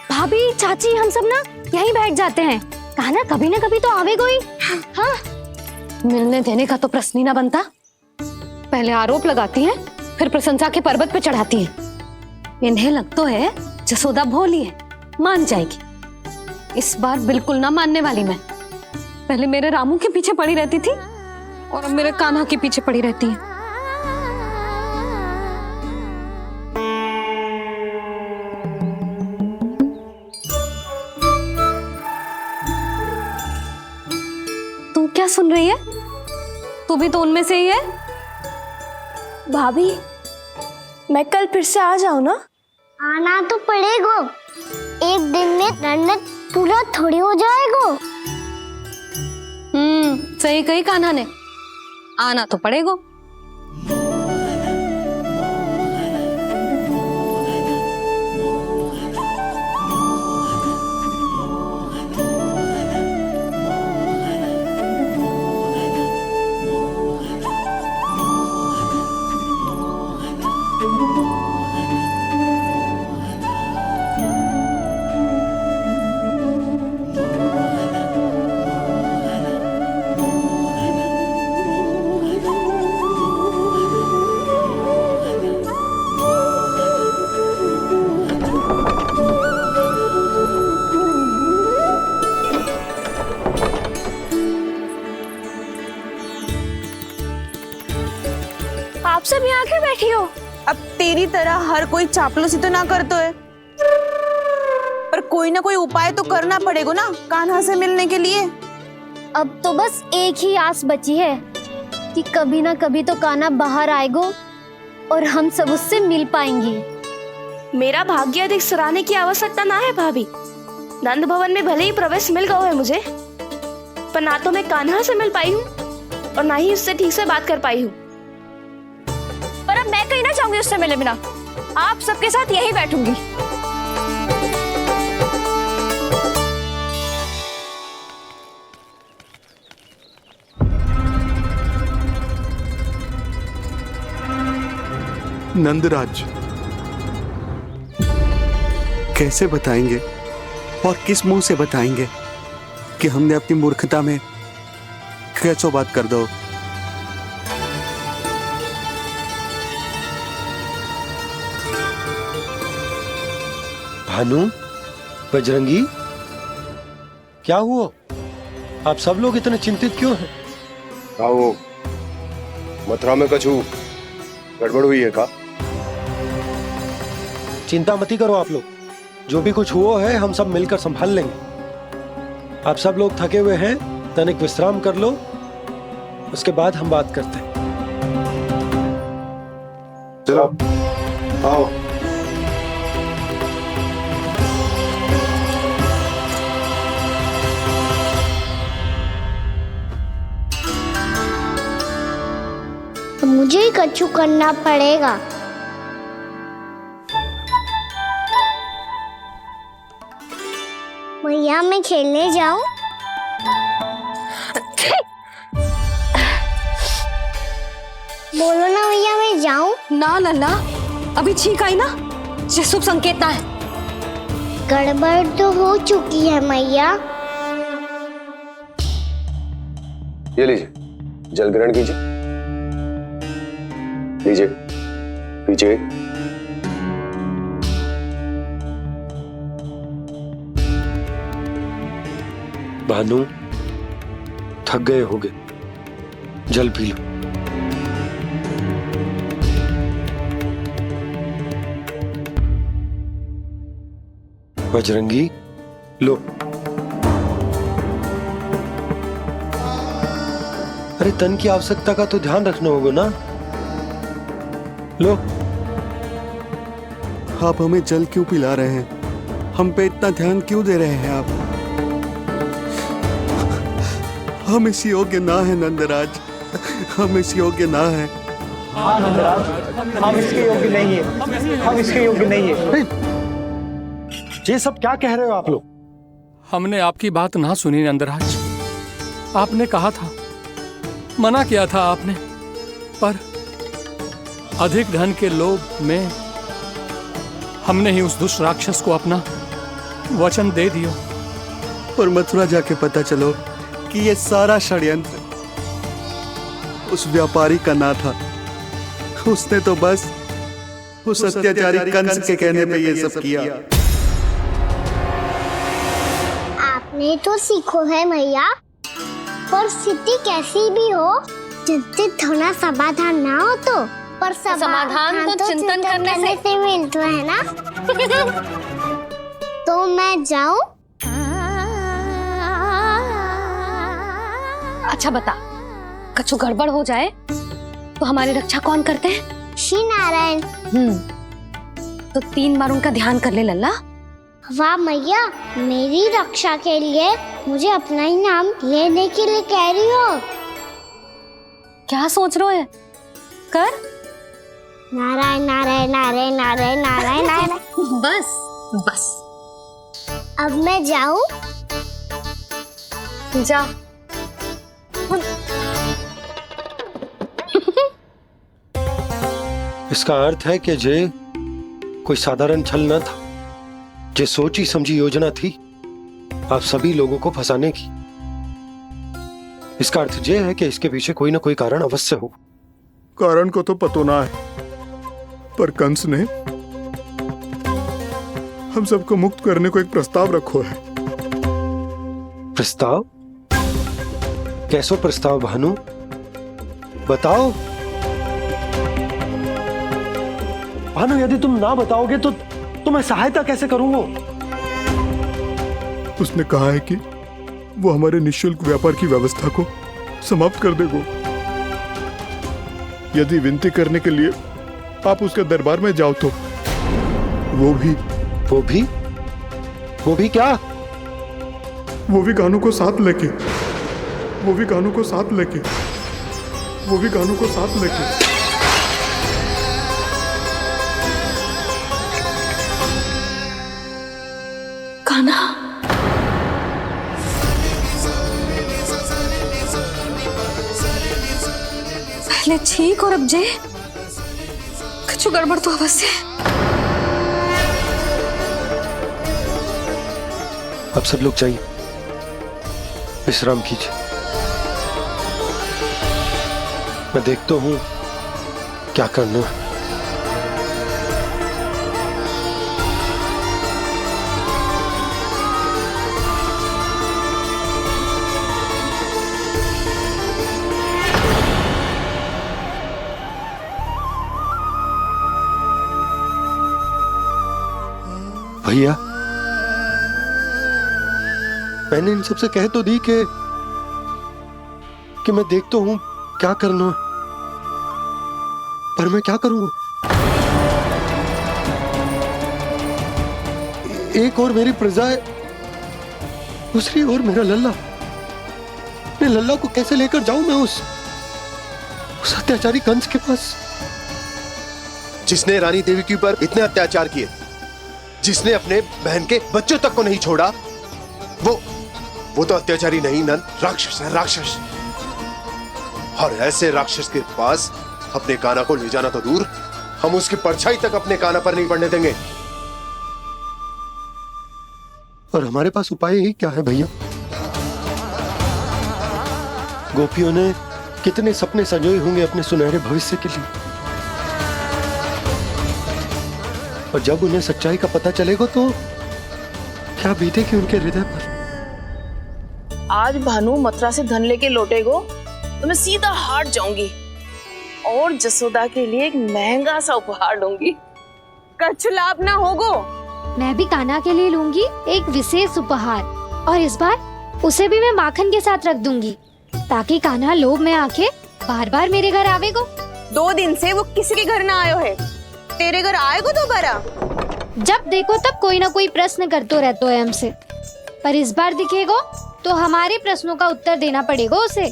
भाभी, चाची, हम सब ना यहीं बैठ जाते हैं। कान्हा कभी ना कभी तो आवेगा ही। हाँ? मिलने देने का तो प्रश्न ही ना बनता। पहले आरोप लगाती हैं, फिर प्रशंसा के पर्वत पे चढ़ाती हैं। इन्हें लगता है जसोदा भोली है, मान जाएगी। इस बार बिल्कुल ना मानने वाली मैं। पहले मेरे रामू के पीछे पड़ी रहती थी और अब मेरे कान्हा के पीछे पड़ी रहती है। तू क्या सुन रही है? तू भी तो उनमें से ही है। भाभी, मैं कल फिर से आ जाऊं ना? आना तो पड़ेगा। एक दिन में रणत पूरा थोड़ी हो जाएगा। सही कही कान्हा ने, आना तो पड़ेगा। आप सब यहाँ क्यों बैठी हो? अब तेरी तरह हर कोई चापलूसी तो ना करतो है, पर कोई ना कोई उपाय तो करना पड़ेगा ना कान्हा से मिलने के लिए। अब तो बस एक ही आस बची है कि कभी ना कभी तो कान्हा बाहर आएगा और हम सब उससे मिल पाएंगे। मेरा भाग्य अधिक सराहने की आवश्यकता ना है भाभी। नंद भवन में भले ही प्रवेश मिल गया है मुझे, पर ना तो मैं कान्हा से मिल पाई हूँ और ना ही उससे ठीक से बात कर पाई हूँ। पर अब मैं कहीं ना जाऊंगी उससे मिले बिना। आप सबके साथ यहीं बैठूंगी। नंदराज, कैसे बताएंगे और किस मुंह से बताएंगे कि हमने अपनी मूर्खता में कैसो बात कर दो। भानु, बजरंगी, क्या हुआ? आप सब लोग इतने चिंतित क्यों हैं? आओ, मथुरा में कछु गड़बड़ हुई है का? चिंता मती करो आप लोग, जो भी कुछ हुआ है हम सब मिलकर संभाल लेंगे। आप सब लोग थके हुए हैं, तनिक विश्राम कर लो, उसके बाद हम बात करते हैं। चलो आओ। मुझे ही कछु करना पड़ेगा। भैया मैं खेलने जाऊं? बोलो ना भैया मैं जाऊं? ना लल्ला, अभी छींक आई ना, ये शुभ संकेत ना है। गड़बड़ तो हो चुकी है मैया। ये लीजिए, जल ग्रहण कीजिए। लीजिए, पीछे। भानु, थक गए होगे, जल पी लो। बजरंगी, लो। अरे तन की आवश्यकता का तो ध्यान रखना होगा ना। लो। आप हमें जल क्यों पिला रहे हैं? हम पे इतना ध्यान क्यों दे रहे हैं आप? हम इस योग्य ना है नंदराज, हम इस योग्य ना है। हाँ नंदराज, हम इसके योग्य नहीं है, हम इसके योग्य नहीं है। ये सब क्या कह रहे हो आप लोग? हमने आपकी बात ना सुनी नंदराज। आपने कहा था, मना किया था आपने, पर अधिक धन के लोभ में हमने ही उस दुष्ट राक्षस को अपना वचन दे दिया। पर मथुरा जाके पता चलो कि ये सारा षड्यंत्र उस व्यापारी का ना था। उसने तो बस उस अत्याचारी कंस के कहने पे ये सब किया। आपने तो सीखो है भैया, पर स्थिति कैसी भी हो, चिंतित होना समाधान ना हो तो, पर समाधान तो चिंतन करने से मिलता है ना। तो मैं जाऊं? अच्छा बता, कछु गड़बड़ हो जाए तो हमारी रक्षा कौन करते हैं? श्री नारायण। तो 3 बार उनका ध्यान कर ले लल्ला, वाह मैया, मेरी रक्षा के लिए मुझे अपना ही नाम लेने के लिए कह रही हो? क्या सोच रहे हो? कर। नारायण नारायण नारायण नारायण नारायण नारायण। बस बस, अब मैं जाऊं? जा। इसका अर्थ है कि जे कोई साधारण छल न था, जे सोची समझी योजना थी आप सभी लोगों को फंसाने की। इसका अर्थ ये है कि इसके पीछे कोई ना कोई कारण अवश्य हो। कारण को तो पतो ना है, पर कंस ने हम सबको मुक्त करने को एक प्रस्ताव रखो है। प्रस्ताव? कैसो प्रस्ताव भानु, बताओ। भानु, यदि तुम ना बताओगे तो मैं सहायता कैसे करूंगा? उसने कहा है कि वो हमारे निःशुल्क व्यापार की व्यवस्था को समाप्त कर देगा यदि विनती करने के लिए आप उसके दरबार में जाओ तो। वो भी क्या? वो भी कानों को साथ लेके कान्हा, पहले ठीक और अब जे कुछ गड़बड़ तो अवश्य। अब सब लोग जाइए, विश्राम कीजिए। मैं देखता हूं क्या करना है। भैया, मैंने इन सबसे कह तो दी कि मैं देखता हूं क्या करना है, पर मैं क्या करूंगा? एक और मेरी प्रजा है, दूसरी ओर मेरा लल्ला। मैं लल्ला को कैसे लेकर जाऊं मैं उस अत्याचारी कंस के पास, जिसने रानी देवी के ऊपर इतने अत्याचार किए, जिसने अपने बहन के बच्चों तक को नहीं छोड़ा। वो तो अत्याचारी नहीं नन, राक्षस है, राक्षस। और ऐसे राक्षस के पास अपने कान्हा को ले जाना तो दूर, हम उसकी परछाई तक अपने कान्हा पर नहीं पड़ने देंगे। और हमारे पास उपाय ही क्या है भैया? गोपियों ने कितने सपने संजोए होंगे अपने सुनहरे भविष्य के लिए, और जब उन्हें सच्चाई का पता चलेगा तो क्या बीतेगी उनके हृदय पर। आज भानु मथुरा से धन लेके लौटेगो तो मैं सीधा हाट जाऊंगी और जसोदा के लिए एक महंगा सा उपहार दूंगी। कछु लाभ ना होगो। मैं भी कान्हा के लिए लूंगी एक विशेष उपहार, और इस बार उसे भी मैं माखन के साथ रख दूंगी, ताकि कान्हा लोभ में आके बार बार मेरे घर आवेगो। 2 दिन से वो किसी के घर ना आयो है, तेरे घर आएगो दोबारा? जब देखो तब कोई ना कोई प्रश्न करते रहते है हमसे, पर इस बार दिखेगो तो हमारे प्रश्नों का उत्तर देना पड़ेगा उसे।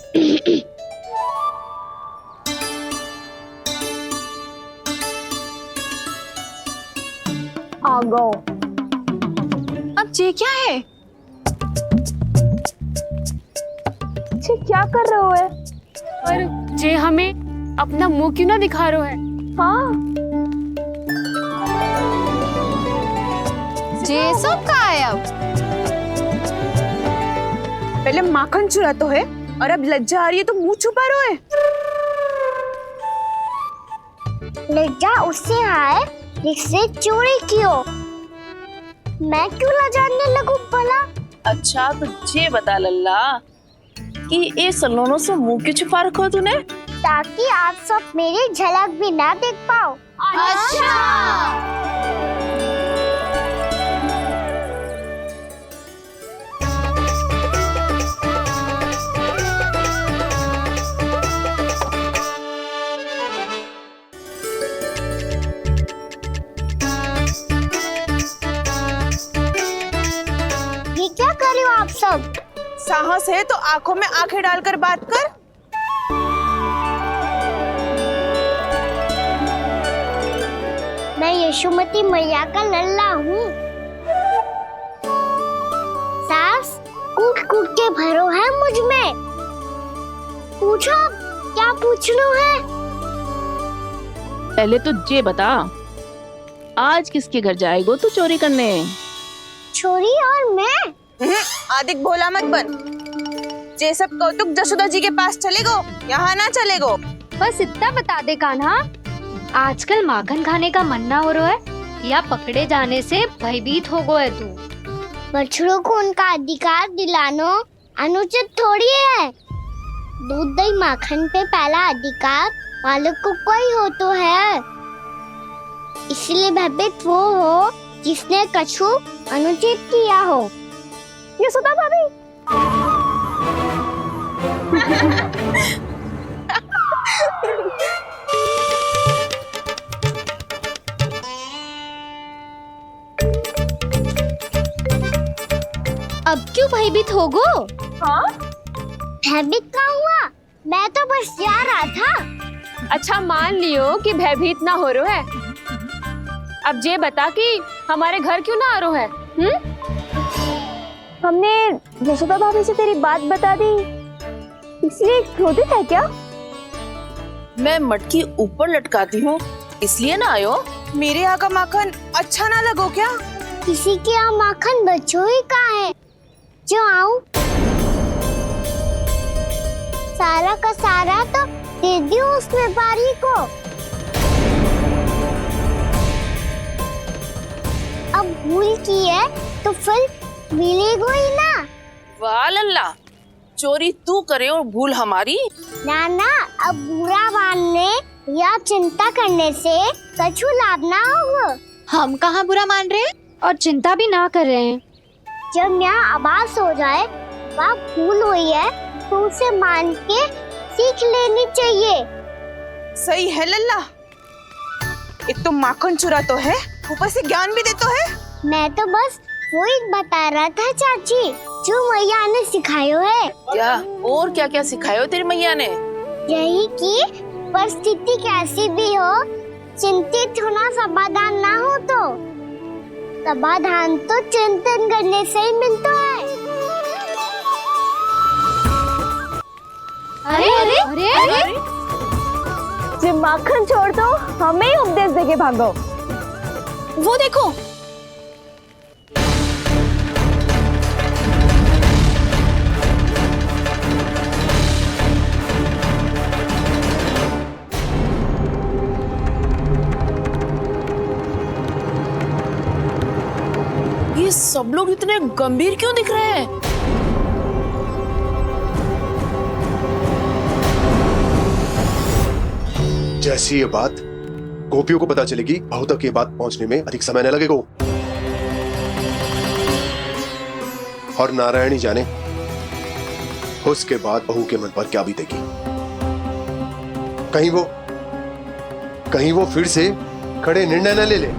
आ गो। अब जे क्या है? जे क्या कर रहे हो है? पर जे हमें अपना मुंह क्यों ना दिखा रहे है? हाँ, जे सब का है अब? पहले माखन चुरा तो है और अब लज्जा आ रही है तो मुंह छुपा रहे है। लज्जा उससे आए जिससे चोरी कियो, मैं क्यों लजाने लगूं भला? अच्छा तो ये बता लल्ला कि ये सलोनों से मुंह क्यों छुपा रखो तूने? ताकि आप सब मेरी झलक भी ना देख पाओ। अच्छा। साहस है तो आंखों में आंखें डालकर बात कर। मैं यशोमती मैया का लल्ला हूँ। सास कूट कूट के भरो है मुझ में। पूछो क्या पूछना है। पहले तो ये बता, आज किसके घर जाएगो तू चोरी करने? छोरी और मैं। आदिक भोला मत बन। जे सब कौतुक जशोदा जी के पास चलेगो, यहाँ ना चलेगो। बस इतना बता दे कान्हा, आजकल माखन खाने का मन ना हो रहा है या पकड़े जाने से भयभीत हो गो है तू? बछड़ों को उनका अधिकार दिलाना अनुचित थोड़ी है। दूध दही माखन पे पहला अधिकार मालिक को कोई हो तो है। इसलिए भयभीत वो हो जिसने कछु अनुचित किया हो। यशोदा भाभी। अब क्यों भयभीत हो गो? हाँ? भयभीत क्या हुआ? मैं तो बस जा रहा था। अच्छा मान लियो कि भयभीत ना हो रहा है। अब ये बता कि हमारे घर क्यों ना आ रहा है? हमने यशोदा भाभी से तेरी बात बता दी, इसलिए क्रोधित है क्या? मैं मटकी ऊपर लटकाती हूँ इसलिए ना आयो? मेरे यहाँ का माखन अच्छा ना लगो क्या? किसी के यहाँ माखन बच्चों ही कहाँ है जो आऊं? सारा का सारा तो दे दियो उस व्यापारी को। अब भूल की है तो फिर मिलेगो ही ना। वाह लल्ला, चोरी तू करे और भूल हमारी। ना अब बुरा मानने या चिंता करने से कछु लाभ ना होगा। हम कहाँ बुरा मान रहे हैं और चिंता भी ना कर रहे हैं। जब यहाँ आभास हो जाए वहाँ भूल हुई है तो उसे मान के सीख लेनी चाहिए। सही है लल्ला, एक तो माखन चुरा तो है, ऊपर से ज्ञान भी दे तो है। मैं तो बस वही बता रहा था चाची जो मैया ने सिखायो है। क्या और क्या क्या सिखायो तेरी मैया ने? यही कि परिस्थिति कैसी भी हो चिंतित होना समाधान ना हो तो समाधान तो चिंतन करने से ही मिलता है। अरे जब माखन छोड़ दो हमें ही उपदेश देके भागो। वो देखो ये सब लोग इतने गंभीर क्यों दिख रहे हैं? जैसी ये बात गोपियों को पता चलेगी, बहू तक ये बात पहुंचने में अधिक समय न लगेगा। और नारायणी जाने उसके बाद बहू के मन पर क्या बीतेगी। कहीं वो फिर से खड़े निर्णय न ले ले।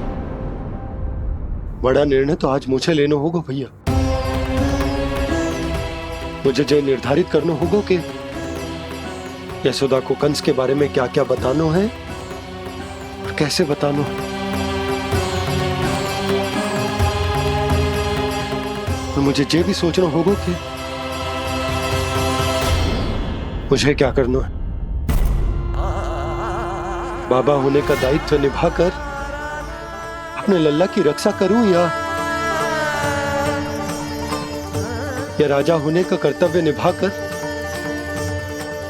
बड़ा निर्णय तो आज मुझे लेना होगा भैया। मुझे जो निर्धारित करना होगा कि यशोदा को कंस के बारे में क्या क्या बताना है और कैसे बताना है। और मुझे ये भी सोचना होगा कि मुझे क्या करना है। बाबा होने का दायित्व निभाकर अपने लल्ला की रक्षा करूं या राजा होने का कर्तव्य निभाकर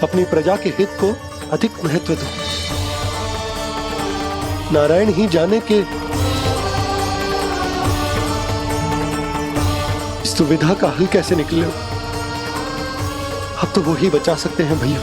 अपनी प्रजा के हित को अधिक महत्व दूं। नारायण ही जाने के इस दुविधा का हल कैसे निकले। अब तो वो ही बचा सकते हैं भैया।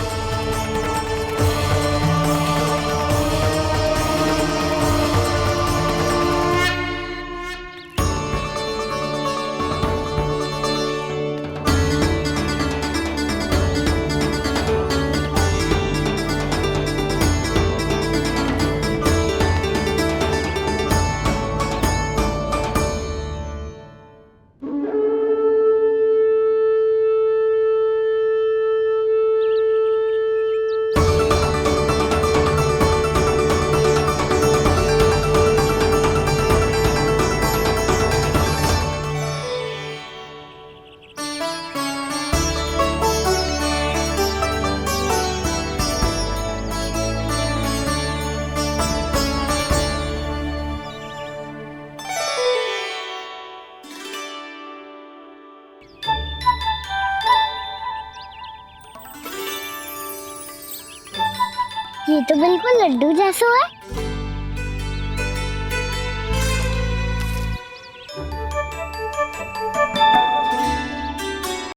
ये तो बिल्कुल लड्डू जैसा है।